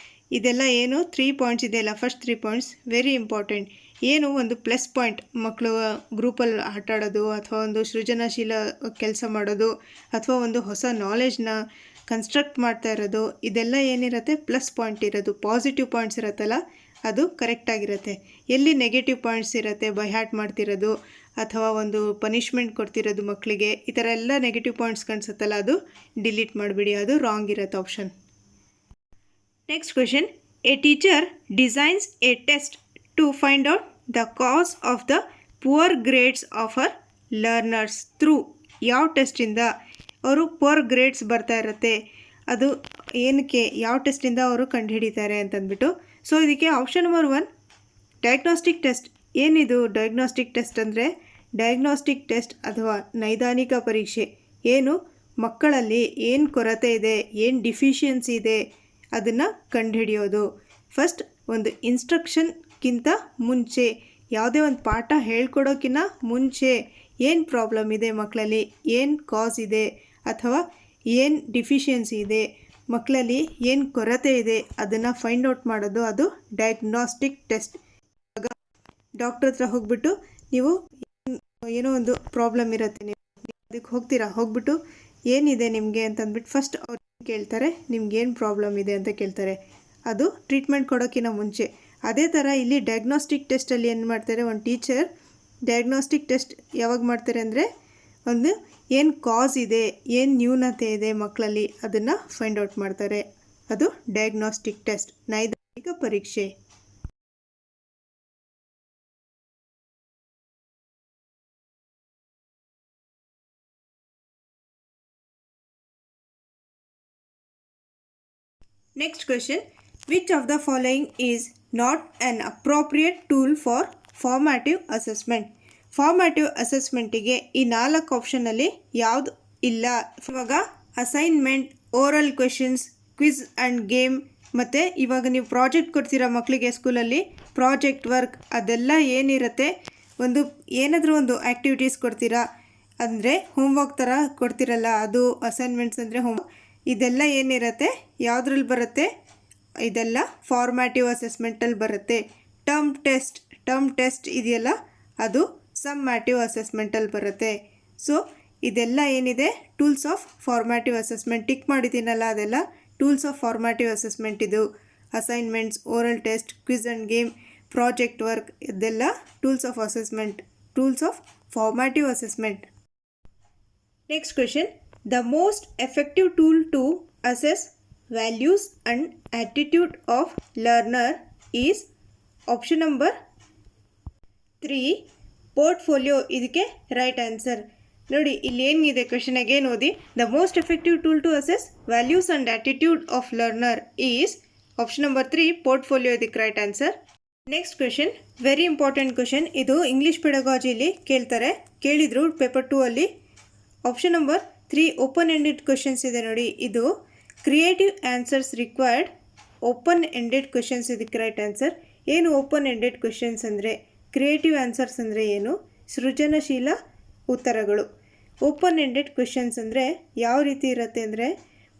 ಇದೆಲ್ಲ ಏನು 3 ಪಾಯಿಂಟ್ಸ್ ಇದೆಯಲ್ಲ, ಫಸ್ಟ್ 3 ಪಾಯಿಂಟ್ಸ್ ವೆರಿ ಇಂಪಾರ್ಟೆಂಟ್. ಏನು ಒಂದು ಪ್ಲಸ್ ಪಾಯಿಂಟ್, ಮಕ್ಕಳು ಗ್ರೂಪಲ್ಲಿ ಆಟ ಆಡೋದು ಅಥವಾ ಒಂದು ಸೃಜನಶೀಲ ಕೆಲಸ ಮಾಡೋದು ಅಥವಾ ಒಂದು ಹೊಸ ನಾಲೆಜ್ನ ಕನ್ಸ್ಟ್ರಕ್ಟ್ ಮಾಡ್ತಾ ಇರೋದು, ಇದೆಲ್ಲ ಏನಿರುತ್ತೆ ಪ್ಲಸ್ ಪಾಯಿಂಟ್ ಇರೋದು. ಪಾಸಿಟಿವ್ ಪಾಯಿಂಟ್ಸ್ ಇರುತ್ತಲ್ಲ ಅದು ಕರೆಕ್ಟಾಗಿರುತ್ತೆ. ಎಲ್ಲಿ ನೆಗೆಟಿವ್ ಪಾಯಿಂಟ್ಸ್ ಇರುತ್ತೆ, ಬೈ ಹಾರ್ಟ್ ಮಾಡ್ತಿರೋದು ಅಥವಾ ಒಂದು ಪನಿಷ್ಮೆಂಟ್ ಕೊಡ್ತಿರೋದು ಮಕ್ಕಳಿಗೆ, ಈ ಥರ ಎಲ್ಲ ನೆಗೆಟಿವ್ ಪಾಯಿಂಟ್ಸ್ ಕಾಣಿಸುತ್ತಲ್ಲ, ಅದು ಡಿಲೀಟ್ ಮಾಡಿಬಿಡಿ, ಅದು ರಾಂಗ್ ಇರುತ್ತೆ option. Next question, a teacher designs a test to find out the cause of the poor grades of our learners through. ಯಾವ ಟೆಸ್ಟಿಂದ ಅವರು ಪುವರ್ ಗ್ರೇಡ್ಸ್ ಬರ್ತಾ ಇರುತ್ತೆ, ಅದು ಏನಕ್ಕೆ, ಯಾವ ಟೆಸ್ಟಿಂದ ಅವರು ಕಂಡುಹಿಡಿತಾರೆ ಅಂತಂದ್ಬಿಟ್ಟು. ಸೊ ಇದಕ್ಕೆ ಆಪ್ಷನ್ ನಂಬರ್ 1 ಡಯಾಗ್ನೋಸ್ಟಿಕ್ ಟೆಸ್ಟ್. ಏನಿದು ಡಯಾಗ್ನೋಸ್ಟಿಕ್ ಟೆಸ್ಟ್ ಅಂದರೆ, ಡಯಾಗ್ನೋಸ್ಟಿಕ್ ಟೆಸ್ಟ್ ಅಥವಾ ನೈದಾನಿಕ ಪರೀಕ್ಷೆ. ಏನು ಮಕ್ಕಳಲ್ಲಿ ಏನು ಕೊರತೆ ಇದೆ, ಏನು ಡಿಫಿಷಿಯನ್ಸಿ ಇದೆ ಅದನ್ನು ಕಂಡುಹಿಡಿಯೋದು. ಫಸ್ಟ್ ಒಂದು ಇನ್ಸ್ಟ್ರಕ್ಷನ್ಗಿಂತ ಮುಂಚೆ, ಯಾವುದೇ ಒಂದು ಪಾಠ ಹೇಳ್ಕೊಡೋಕ್ಕಿಂತ ಮುಂಚೆ ಏನು ಪ್ರಾಬ್ಲಮ್ ಇದೆ ಮಕ್ಕಳಲ್ಲಿ, ಏನು ಕಾಸ್ ಇದೆ ಅಥವಾ ಏನು ಡಿಫಿಷಿಯನ್ಸಿ ಇದೆ, ಮಕ್ಕಳಲ್ಲಿ ಏನು ಕೊರತೆ ಇದೆ ಅದನ್ನು ಫೈಂಡ್ ಔಟ್ ಮಾಡೋದು, ಅದು ಡಯಾಗ್ನೋಸ್ಟಿಕ್ ಟೆಸ್ಟ್. ಇವಾಗ ಡಾಕ್ಟ್ರ್ ಹತ್ರ ಹೋಗ್ಬಿಟ್ಟು ನೀವು ಏನೋ ಒಂದು ಪ್ರಾಬ್ಲಮ್ ಇರುತ್ತೆ, ನೀವು ಅದಕ್ಕೆ ಹೋಗ್ಬಿಟ್ಟು ಏನಿದೆ ನಿಮಗೆ ಅಂತಂದ್ಬಿಟ್ಟು ಫಸ್ಟ್ ಅವ್ರು ಕೇಳ್ತಾರೆ, ನಿಮ್ಗೇನು ಪ್ರಾಬ್ಲಮ್ ಇದೆ ಅಂತ ಕೇಳ್ತಾರೆ, ಅದು ಟ್ರೀಟ್ಮೆಂಟ್ ಕೊಡೋಕ್ಕಿಂತ ಮುಂಚೆ. ಅದೇ ಥರ ಇಲ್ಲಿ ಡಯಾಗ್ನೋಸ್ಟಿಕ್ ಟೆಸ್ಟಲ್ಲಿ ಏನು ಮಾಡ್ತಾರೆ, ಒಂದು ಟೀಚರ್ ಡಯಾಗ್ನೋಸ್ಟಿಕ್ ಟೆಸ್ಟ್ ಯಾವಾಗ ಮಾಡ್ತಾರೆ ಅಂದರೆ, ಒಂದು ಏನು ಕಾಸ್ ಇದೆ, ಏನು ನ್ಯೂನತೆ ಇದೆ ಮಕ್ಕಳಲ್ಲಿ ಅದನ್ನು ಫೈಂಡ್ ಔಟ್ ಮಾಡ್ತಾರೆ, ಅದು ಡಯಾಗ್ನೋಸ್ಟಿಕ್ ಟೆಸ್ಟ್, ನೈದಾನಿಕ ಪರೀಕ್ಷೆ. Next question, which of the following is not an appropriate tool for formative assessment? Formative ಅಸೆಸ್ಮೆಂಟಿಗೆ ಈ 4 ಆಪ್ಷನಲ್ಲಿ ಯಾವುದು ಇಲ್ಲ. ಇವಾಗ assignment, oral questions, quiz and game, ಮತ್ತು ಇವಾಗ ನೀವು ಪ್ರಾಜೆಕ್ಟ್ ಕೊಡ್ತೀರಾ ಮಕ್ಕಳಿಗೆ ಸ್ಕೂಲಲ್ಲಿ, ಪ್ರಾಜೆಕ್ಟ್ ವರ್ಕ್ ಅದೆಲ್ಲ ಏನಿರುತ್ತೆ, ಒಂದು ಏನಾದರೂ ಒಂದು ಆ್ಯಕ್ಟಿವಿಟೀಸ್ ಕೊಡ್ತೀರಾ ಅಂದರೆ ಹೋಮ್ವರ್ಕ್ ಥರ ಕೊಡ್ತಿರಲ್ಲ, ಅದು ಅಸೈನ್ಮೆಂಟ್ಸ್ ಅಂದರೆ ಇದೆಲ್ಲ ಏನಿರುತ್ತೆ ಯಾವುದ್ರಲ್ಲಿ ಬರುತ್ತೆ, ಇದೆಲ್ಲ ಫಾರ್ಮ್ಯಾಟಿವ್ ಅಸೆಸ್ಮೆಂಟಲ್ಲಿ ಬರುತ್ತೆ. ಟರ್ಮ್ ಟೆಸ್ಟ್ ಇದೆಯಲ್ಲ ಅದು ಸಮ್ಮ್ಯಾಟಿವ್ ಅಸೆಸ್ಮೆಂಟಲ್ಲಿ ಬರುತ್ತೆ. ಸೊ ಇದೆಲ್ಲ ಏನಿದೆ tools of formative assessment, tick ಮಾಡಿದ್ದೀನಲ್ಲ ಅದೆಲ್ಲ ಟೂಲ್ಸ್ ಆಫ್ ಫಾರ್ಮ್ಯಾಟಿವ್ ಅಸೆಸ್ಮೆಂಟ್. ಇದು assignments, oral test, quiz and game, project work ಇದೆಲ್ಲ tools of assessment, tools of formative assessment. Next question, the most effective tool to assess values and attitude of learner is option number 3 portfolio ಇದಕ್ಕೆ right answer. ನೋಡಿ ಇಲ್ಲಿ ಏನಿದೆ question again ಓದಿ. The most effective tool to assess values and attitude of learner is option number 3 portfolio ಇದಕ್ಕೆ right answer. Next question very important question. ಇದು English ಪೆಡಗಾಜಿಲಿ ಕೇಳಿದ್ರು paper 2 ಅಲ್ಲಿ. Option number 3 open ended questions ಇದೆ ನೋಡಿ. ಇದು creative answers required open ended questions ಇದಕ್ಕೆ right answer. ಏನು ಓಪನ್ ಎಂಡೆಡ್ ಕ್ವೆಶನ್ಸ್ ಅಂದರೆ, ಕ್ರಿಯೇಟಿವ್ ಆನ್ಸರ್ಸ್ ಅಂದರೆ ಏನು, ಸೃಜನಶೀಲ ಉತ್ತರಗಳು. ಓಪನ್ ಎಂಡೆಡ್ ಕ್ವೆಶನ್ಸ್ ಅಂದರೆ ಯಾವ ರೀತಿ ಇರುತ್ತೆ ಅಂದರೆ,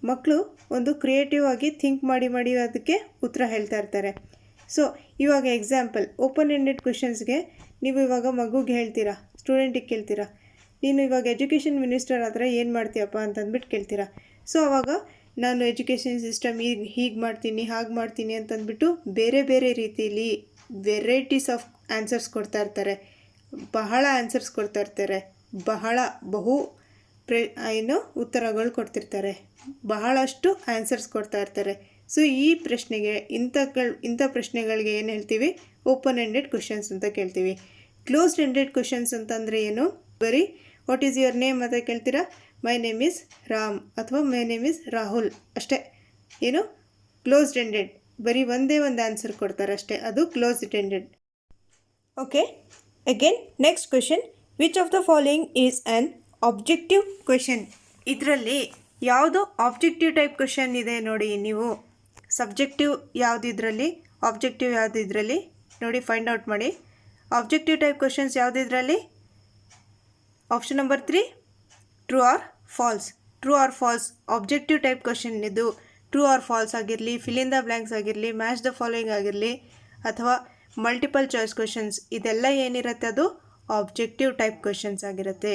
ಮಕ್ಕಳು ಒಂದು ಕ್ರಿಯೇಟಿವ್ ಆಗಿ ಥಿಂಕ್ ಮಾಡಿ ಅದಕ್ಕೆ ಉತ್ತರ ಹೇಳ್ತಾ ಇರ್ತಾರೆ. ಸೊ ಇವಾಗ ಎಕ್ಸಾಂಪಲ್ ಓಪನ್ ಎಂಡೆಡ್ ಕ್ವೆಶನ್ಸ್ಗೆ ನೀವು ಇವಾಗ ಮಗುಗೆ ಹೇಳ್ತೀರಾ, ಸ್ಟೂಡೆಂಟಿಗೆ ಕೇಳ್ತೀರಾ, ನೀನು ಇವಾಗ ಎಜುಕೇಷನ್ ಮಿನಿಸ್ಟರ್ ಆದರೆ ಏನು ಮಾಡ್ತೀಯಪ್ಪ ಅಂತಂದ್ಬಿಟ್ಟು ಕೇಳ್ತೀರಾ. ಸೊ ಆವಾಗ ನಾನು ಎಜುಕೇಷನ್ ಸಿಸ್ಟಮ್ ಹೀಗೆ ಮಾಡ್ತೀನಿ ಹಾಗೆ ಮಾಡ್ತೀನಿ ಅಂತಂದ್ಬಿಟ್ಟು ಬೇರೆ ಬೇರೆ ರೀತಿಯಲ್ಲಿ ವೆರೈಟೀಸ್ ಆಫ್ ಆನ್ಸರ್ಸ್ ಕೊಡ್ತಾ ಇರ್ತಾರೆ. ಬಹಳ ಆನ್ಸರ್ಸ್ ಕೊಡ್ತಾ ಇರ್ತಾರೆ, ಬಹು ಉತ್ತರಗಳು ಕೊಡ್ತಿರ್ತಾರೆ, ಬಹಳಷ್ಟು ಆನ್ಸರ್ಸ್ ಕೊಡ್ತಾ ಇರ್ತಾರೆ. ಸೊ ಈ ಪ್ರಶ್ನೆಗೆ ಇಂಥ ಪ್ರಶ್ನೆಗಳಿಗೆ ಏನು ಹೇಳ್ತೀವಿ, ಓಪನ್ ಎಂಡೆಡ್ ಕ್ವೆಶನ್ಸ್ ಅಂತ ಕೇಳ್ತೀವಿ. ಕ್ಲೋಸ್ಡ್ ಎಂಡೆಡ್ ಕ್ವೆಶನ್ಸ್ ಅಂತಂದರೆ ಏನು, ಬರೀ ವಾಟ್ ಈಸ್ ಯುವರ್ ನೇಮ್ ಅಂತ ಕೇಳ್ತೀರಾ, ಮೈ ನೇಮ್ ಈಸ್ ರಾಮ್ ಅಥವಾ ಮೈ ನೇಮ್ ಈಸ್ ರಾಹುಲ್ ಅಷ್ಟೇ. ಏನು ಕ್ಲೋಸ್ಡ್ ಎಂಡೆಡ್, ಬರೀ ಒಂದೇ ಒಂದು ಆನ್ಸರ್ ಕೊಡ್ತಾರೆ ಅಷ್ಟೇ, ಅದು closed ended. Okay, again next question, which of the following is an objective question. ಇದರಲ್ಲಿ ಯಾವುದು ಆಬ್ಜೆಕ್ಟಿವ್ ಟೈಪ್ ಕ್ವೆಶನ್ ಇದೆ ನೋಡಿ. ನೀವು ಸಬ್ಜೆಕ್ಟಿವ್ ಯಾವುದು ಇದರಲ್ಲಿ, ಆಬ್ಜೆಕ್ಟಿವ್ ಯಾವುದು ಇದರಲ್ಲಿ ನೋಡಿ, ಫೈಂಡ್ ಔಟ್ ಮಾಡಿ. ಆಬ್ಜೆಕ್ಟಿವ್ ಟೈಪ್ ಕ್ವೆಶನ್ಸ್ ಯಾವುದು ಇದರಲ್ಲಿ, option number 3 true or false. True or false objective type question. ಇದು ಟ್ರೂ ಆರ್ ಫಾಲ್ಸ್ ಆಗಿರಲಿ, ಫಿಲ್ ಇನ್ ದ ಬ್ಲ್ಯಾಂಕ್ಸ್ ಆಗಿರಲಿ, ಮ್ಯಾಚ್ ದ ಫಾಲೋಯಿಂಗ್ ಆಗಿರಲಿ, ಅಥವಾ ಮಲ್ಟಿಪಲ್ ಚಾಯ್ಸ್ ಕ್ವೆಶನ್ಸ್, ಇದೆಲ್ಲ ಏನಿರುತ್ತೆ ಅದು ಆಬ್ಜೆಕ್ಟಿವ್ ಟೈಪ್ ಕ್ವೆಶನ್ಸ್ ಆಗಿರುತ್ತೆ.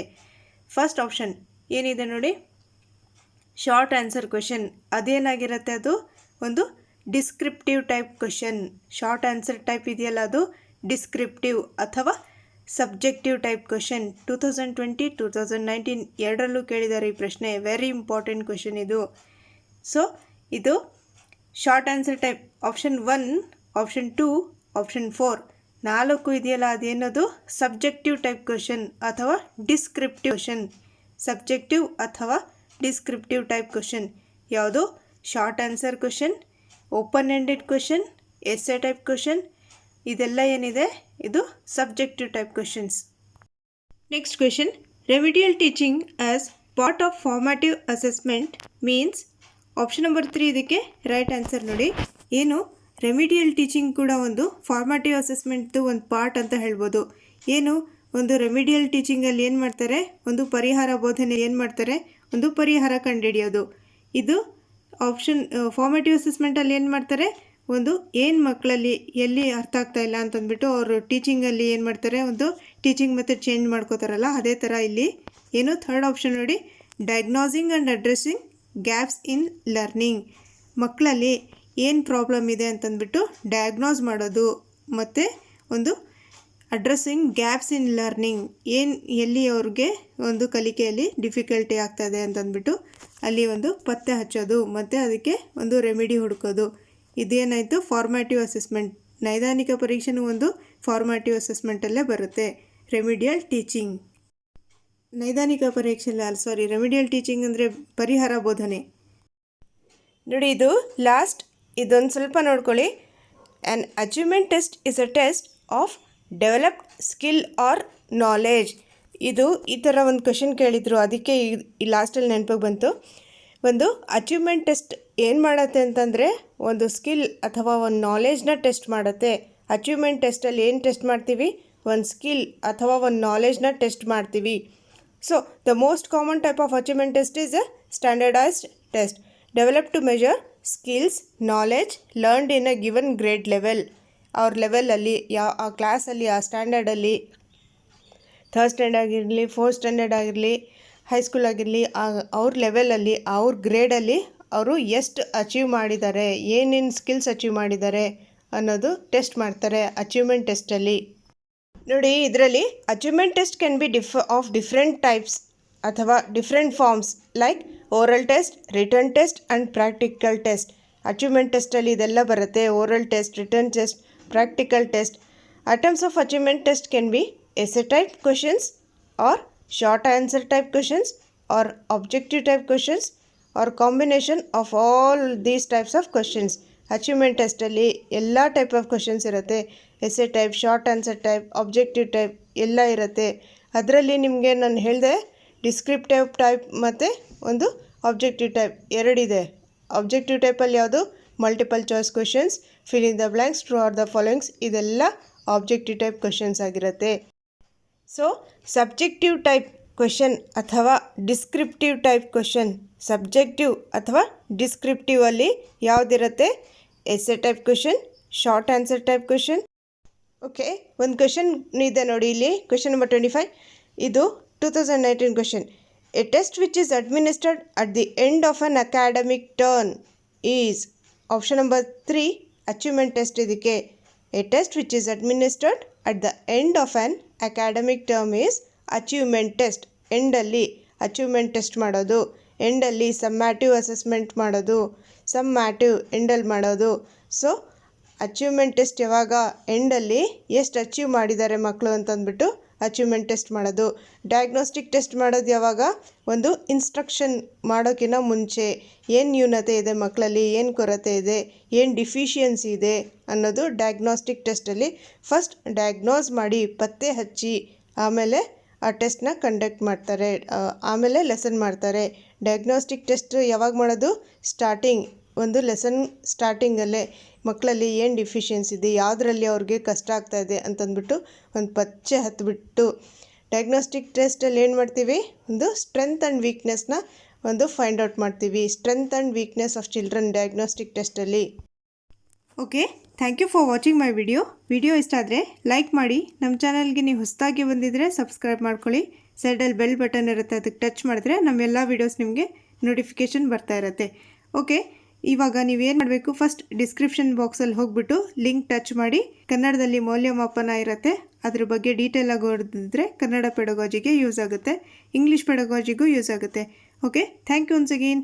ಫಸ್ಟ್ ಆಪ್ಷನ್ ಏನಿದೆ ನೋಡಿ, ಶಾರ್ಟ್ ಆನ್ಸರ್ ಕ್ವೆಶನ್, ಅದೇನಾಗಿರುತ್ತೆ, ಅದು ಒಂದು descriptive type question. Short answer type ಇದೆಯಲ್ಲ ಅದು ಡಿಸ್ಕ್ರಿಪ್ಟಿವ್ ಅಥವಾ ಸಬ್ಜೆಕ್ಟಿವ್ ಟೈಪ್ ಕ್ವೆಶನ್. 2020 2019 ಎರಡರಲ್ಲೂ ಕೇಳಿದ್ದಾರೆ ಈ ಪ್ರಶ್ನೆ. ವೆರಿ ಇಂಪಾರ್ಟೆಂಟ್ ಕ್ವೆಶನ್ ಇದು. ಸೊ ಇದು short answer type. Option 1, option 2, option 4 4 ಇದೆಯಲ್ಲ ಅದೇನದು ಸಬ್ಜೆಕ್ಟಿವ್ ಟೈಪ್ ಕ್ವೆಶನ್ ಅಥವಾ ಡಿಸ್ಕ್ರಿಪ್ಟಿವ್ ಕ್ವೆಶನ್. ಸಬ್ಜೆಕ್ಟಿವ್ ಅಥವಾ ಡಿಸ್ಕ್ರಿಪ್ಟಿವ್ ಟೈಪ್ ಕ್ವೆಶನ್ ಯಾವುದು, short answer question, open ended question, essay type question, ಇದೆಲ್ಲ ಏನಿದೆ ಇದು subjective type questions. Next question, remedial teaching as part of formative assessment means. Option number 3 ಇದಕ್ಕೆ right answer ನೋಡಿ. ಏನು, remedial teaching ಕೂಡ ಒಂದು formative ಅಸೆಸ್ಮೆಂಟ್ದು ಒಂದು ಪಾರ್ಟ್ ಅಂತ ಹೇಳ್ಬೋದು. ಏನು, ಒಂದು ರೆಮಿಡಿಯಲ್ ಟೀಚಿಂಗಲ್ಲಿ ಏನು ಮಾಡ್ತಾರೆ, ಒಂದು ಪರಿಹಾರ ಬೋಧನೆ ಏನು ಮಾಡ್ತಾರೆ, ಒಂದು ಪರಿಹಾರ ಕಂಡುಹಿಡಿಯೋದು. ಇದು ಆಪ್ಷನ್ ಫಾರ್ಮ್ಯಾಟಿವ್ ಅಸೆಸ್ಮೆಂಟಲ್ಲಿ ಏನು ಮಾಡ್ತಾರೆ, ಒಂದು ಏನು ಮಕ್ಕಳಲ್ಲಿ ಎಲ್ಲಿ ಅರ್ಥ ಆಗ್ತಾ ಇಲ್ಲ ಅಂತಂದ್ಬಿಟ್ಟು ಅವರು ಟೀಚಿಂಗಲ್ಲಿ ಏನು ಮಾಡ್ತಾರೆ, ಒಂದು ಟೀಚಿಂಗ್ ಮೆಥಡ್ ಚೇಂಜ್ ಮಾಡ್ಕೋತಾರಲ್ಲ, ಅದೇ ಥರ ಇಲ್ಲಿ ಏನು ಥರ್ಡ್ ಆಪ್ಷನ್ ನೋಡಿ, diagnosing and addressing gaps in learning. ಮಕ್ಕಳಲ್ಲಿ ಏನು ಪ್ರಾಬ್ಲಮ್ ಇದೆ ಅಂತಂದ್ಬಿಟ್ಟು ಡಯಾಗ್ನೋಸ್ ಮಾಡೋದು ಮತ್ತು ಒಂದು ಅಡ್ರೆಸ್ಸಿಂಗ್ ಗ್ಯಾಪ್ಸ್ ಇನ್ ಲರ್ನಿಂಗ್, ಎಲ್ಲಿ ಅವ್ರಿಗೆ ಒಂದು ಕಲಿಕೆಯಲ್ಲಿ ಡಿಫಿಕಲ್ಟಿ ಆಗ್ತಾಯಿದೆ ಅಂತಂದ್ಬಿಟ್ಟು ಅಲ್ಲಿ ಒಂದು ಪತ್ತೆ ಹಚ್ಚೋದು ಮತ್ತು ಅದಕ್ಕೆ ಒಂದು ರೆಮಿಡಿ ಹುಡುಕೋದು. ಇದೇನಾಯಿತು ಫಾರ್ಮ್ಯಾಟಿವ್ ಅಸೆಸ್ಮೆಂಟ್. ನೈದಾನಿಕ ಪರೀಕ್ಷೆನೂ ಒಂದು ಫಾರ್ಮ್ಯಾಟಿವ್ ಅಸೆಸ್ಮೆಂಟಲ್ಲೇ ಬರುತ್ತೆ. ರೆಮಿಡಿಯಲ್ ಟೀಚಿಂಗ್ ನೈದಾನಿಕ ಪರೀಕ್ಷೆಲ್ಲ ರೆಮಿಡಿಯಲ್ ಟೀಚಿಂಗ್ ಅಂದರೆ ಪರಿಹಾರ ಬೋಧನೆ ನೋಡಿ. ಇದು ಲಾಸ್ಟ್, ಇದೊಂದು ಸ್ವಲ್ಪ ನೋಡ್ಕೊಳ್ಳಿ. An achievement test is a test of developed skill or knowledge. ಇದು ಈ ಥರ ಒಂದು ಕ್ವೆಶನ್ ಕೇಳಿದರು, ಅದಕ್ಕೆ ಈ ಲಾಸ್ಟಲ್ಲಿ ನೆನಪಿಗೆ ಬಂತು. ಒಂದು ಅಚೀವ್ಮೆಂಟ್ ಟೆಸ್ಟ್ ಏನು ಮಾಡುತ್ತೆ ಅಂತಂದರೆ ಒಂದು ಸ್ಕಿಲ್ ಅಥವಾ ಒಂದು ನಾಲೆಜ್ನ ಟೆಸ್ಟ್ ಮಾಡುತ್ತೆ. ಅಚೀವ್ಮೆಂಟ್ ಟೆಸ್ಟಲ್ಲಿ ಏನು ಟೆಸ್ಟ್ ಮಾಡ್ತೀವಿ, ಒಂದು ಸ್ಕಿಲ್ ಅಥವಾ ಒಂದು ನಾಲೆಜ್ನ ಟೆಸ್ಟ್ ಮಾಡ್ತೀವಿ. So the most common type of achievement test is a standardised test develop to measure skills knowledge learned in a given grade level. ಅವ್ರ ಲೆವೆಲಲ್ಲಿ ಆ ಕ್ಲಾಸಲ್ಲಿ ಆ ಸ್ಟ್ಯಾಂಡರ್ಡಲ್ಲಿ ಥರ್ಡ್ ಸ್ಟ್ಯಾಂಡರ್ಡ್ ಆಗಿರಲಿ, ಫೋರ್ತ್ ಸ್ಟ್ಯಾಂಡರ್ಡ್ ಆಗಿರಲಿ, ಹೈಸ್ಕೂಲ್ ಆಗಿರಲಿ, ಅವ್ರ ಲೆವೆಲಲ್ಲಿ ಅವ್ರ ಗ್ರೇಡಲ್ಲಿ ಅವರು ಎಷ್ಟು ಅಚೀವ್ ಮಾಡಿದ್ದಾರೆ, ಏನೇನು ಸ್ಕಿಲ್ಸ್ ಅಚೀವ್ ಮಾಡಿದ್ದಾರೆ ಅನ್ನೋದು ಟೆಸ್ಟ್ ಮಾಡ್ತಾರೆ ಅಚೀವ್ಮೆಂಟ್ ಟೆಸ್ಟಲ್ಲಿ. ನೋಡಿ ಇದರಲ್ಲಿ achievement test can be different types ಅಥವಾ different forms like oral test, written test and practical test. Achievement ಟೆಸ್ಟಲ್ಲಿ ಇದೆಲ್ಲ ಬರುತ್ತೆ. Oral test, written test, practical test. Items of achievement test can be essay type questions or short answer type questions or objective type questions or combination of all these types of questions. Achievement ಟೆಸ್ಟಲ್ಲಿ ಎಲ್ಲ type of questions ಇರುತ್ತೆ. Essay type, short answer type, objective type ಎಲ್ಲ ಇರುತ್ತೆ. ಅದರಲ್ಲಿ ನಿಮಗೆ ನಾನು ಹೇಳಿದೆ descriptive type ಮತ್ತು ಒಂದು ಆಬ್ಜೆಕ್ಟಿವ್ ಟೈಪ್ ಎರಡಿದೆ. ಆಬ್ಜೆಕ್ಟಿವ್ ಟೈಪಲ್ಲಿ ಯಾವುದು multiple choice questions, fill in the blanks, true or the followings, ಇದೆಲ್ಲ ಆಬ್ಜೆಕ್ಟಿವ್ ಟೈಪ್ ಕ್ವಶನ್ಸ್ ಆಗಿರುತ್ತೆ. ಸೊ ಸಬ್ಜೆಕ್ಟಿವ್ ಟೈಪ್ ಕ್ವಶನ್ ಅಥವಾ ಡಿಸ್ಕ್ರಿಪ್ಟಿವ್ ಟೈಪ್ ಕ್ವಶನ್, ಸಬ್ಜೆಕ್ಟಿವ್ ಅಥವಾ ಡಿಸ್ಕ್ರಿಪ್ಟಿವ್ ಅಲ್ಲಿ ಯಾವುದಿರುತ್ತೆ? Essay type question, short answer type question. Okay, ಒಂದು question ಇದೆ ನೋಡಿ ಇಲ್ಲಿ, ಕ್ವಶನ್ ನಂಬರ್ 25. ಇದು 2019 question. A test which is administered at the end of an academic term is. Option number 3 achievement test. ಇದಕ್ಕೆ a test which is administered at the end of an academic term is achievement test. ಎಂಡಲ್ಲಿ achievement test ಮಾಡೋದು, ಎಂಡಲ್ಲಿ ಸಮ್ಮ್ಯಾಟಿವ್ assessment ಮಾಡೋದು, ಸಮ್ಮ್ಯಾಟಿವ್ ಎಂಡಲ್ಲಿ ಮಾಡೋದು. So achievement test ಯಾವಾಗ? ಎಂಡಲ್ಲಿ ಎಷ್ಟು achieve ಮಾಡಿದ್ದಾರೆ ಮಕ್ಕಳು ಅಂತಂದ್ಬಿಟ್ಟು ಅಚೀವ್ಮೆಂಟ್ ಟೆಸ್ಟ್ ಮಾಡೋದು. ಡಯಾಗ್ನೋಸ್ಟಿಕ್ ಟೆಸ್ಟ್ ಮಾಡೋದು ಯಾವಾಗ? ಒಂದು ಇನ್ಸ್ಟ್ರಕ್ಷನ್ ಮಾಡೋಕ್ಕಿಂತ ಮುಂಚೆ ಏನು ನ್ಯೂನತೆ ಇದೆ ಮಕ್ಕಳಲ್ಲಿ, ಏನು ಕೊರತೆ ಇದೆ, ಏನು ಡಿಫಿಷಿಯನ್ಸಿ ಇದೆ ಅನ್ನೋದು ಡಯಾಗ್ನೋಸ್ಟಿಕ್ ಟೆಸ್ಟಲ್ಲಿ ಫಸ್ಟ್ ಡಯಾಗ್ನೋಸ್ ಮಾಡಿ ಪತ್ತೆ ಹಚ್ಚಿ ಆಮೇಲೆ ಆ ಟೆಸ್ಟ್ನ ಕಂಡಕ್ಟ್ ಮಾಡ್ತಾರೆ, ಆಮೇಲೆ ಲೆಸನ್ ಮಾಡ್ತಾರೆ. ಡಯಾಗ್ನೋಸ್ಟಿಕ್ ಟೆಸ್ಟ್ ಯಾವಾಗ ಮಾಡೋದು? ಸ್ಟಾರ್ಟಿಂಗ್, ಒಂದು ಲೆಸನ್ ಸ್ಟಾರ್ಟಿಂಗಲ್ಲೇ ಮಕ್ಕಳಲ್ಲಿ ಏನು ಡಿಫಿಷಿಯನ್ಸಿ ಇದೆ, ಯಾವುದರಲ್ಲಿ ಅವ್ರಿಗೆ ಕಷ್ಟ ಆಗ್ತಾಯಿದೆ ಅಂತಂದ್ಬಿಟ್ಟು ಒಂದು ಪಚ್ಚೆ ಹತ್ಬಿಟ್ಟು ಡಯಾಗ್ನೋಸ್ಟಿಕ್ ಟೆಸ್ಟಲ್ಲಿ ಏನು ಮಾಡ್ತೀವಿ? ಒಂದು ಸ್ಟ್ರೆಂತ್ ಆ್ಯಂಡ್ ವೀಕ್ನೆಸ್ನ ಒಂದು ಫೈಂಡ್ ಔಟ್ ಮಾಡ್ತೀವಿ. Strength and weakness of children diagnostic ಟೆಸ್ಟಲ್ಲಿ. Okay, thank you for watching my video ಇಷ್ಟ ಆದರೆ ಲೈಕ್ ಮಾಡಿ. ನಮ್ಮ ಚಾನಲ್ಗೆ ನೀವು ಹೊಸದಾಗಿ ಬಂದಿದ್ದರೆ ಸಬ್ಸ್ಕ್ರೈಬ್ ಮಾಡ್ಕೊಳ್ಳಿ. ಸೈಡಲ್ಲಿ ಬೆಲ್ ಬಟನ್ ಇರುತ್ತೆ, ಅದಕ್ಕೆ ಟಚ್ ಮಾಡಿದ್ರೆ ನಮ್ಮೆಲ್ಲ ವೀಡಿಯೋಸ್ ನಿಮಗೆ ನೋಟಿಫಿಕೇಷನ್ ಬರ್ತಾ ಇರುತ್ತೆ. ಓಕೆ, ಇವಾಗ ನೀವೇನು ಮಾಡಬೇಕು? ಫಸ್ಟ್ ಡಿಸ್ಕ್ರಿಪ್ಷನ್ ಬಾಕ್ಸಲ್ಲಿ ಹೋಗ್ಬಿಟ್ಟು ಲಿಂಕ್ ಟಚ್ ಮಾಡಿ. ಕನ್ನಡದಲ್ಲಿ ಮೌಲ್ಯಮಾಪನ ಇರುತ್ತೆ, ಅದ್ರ ಬಗ್ಗೆ ಡೀಟೇಲಾಗಿ ಓದಿದ್ರೆ ಕನ್ನಡ ಪೆಡಗಾಜಿಗೆ ಯೂಸ್ ಆಗುತ್ತೆ, ಇಂಗ್ಲೀಷ್ ಪೆಡಗಾಜಿಗೂ ಯೂಸ್ ಆಗುತ್ತೆ. Okay, thank you once again.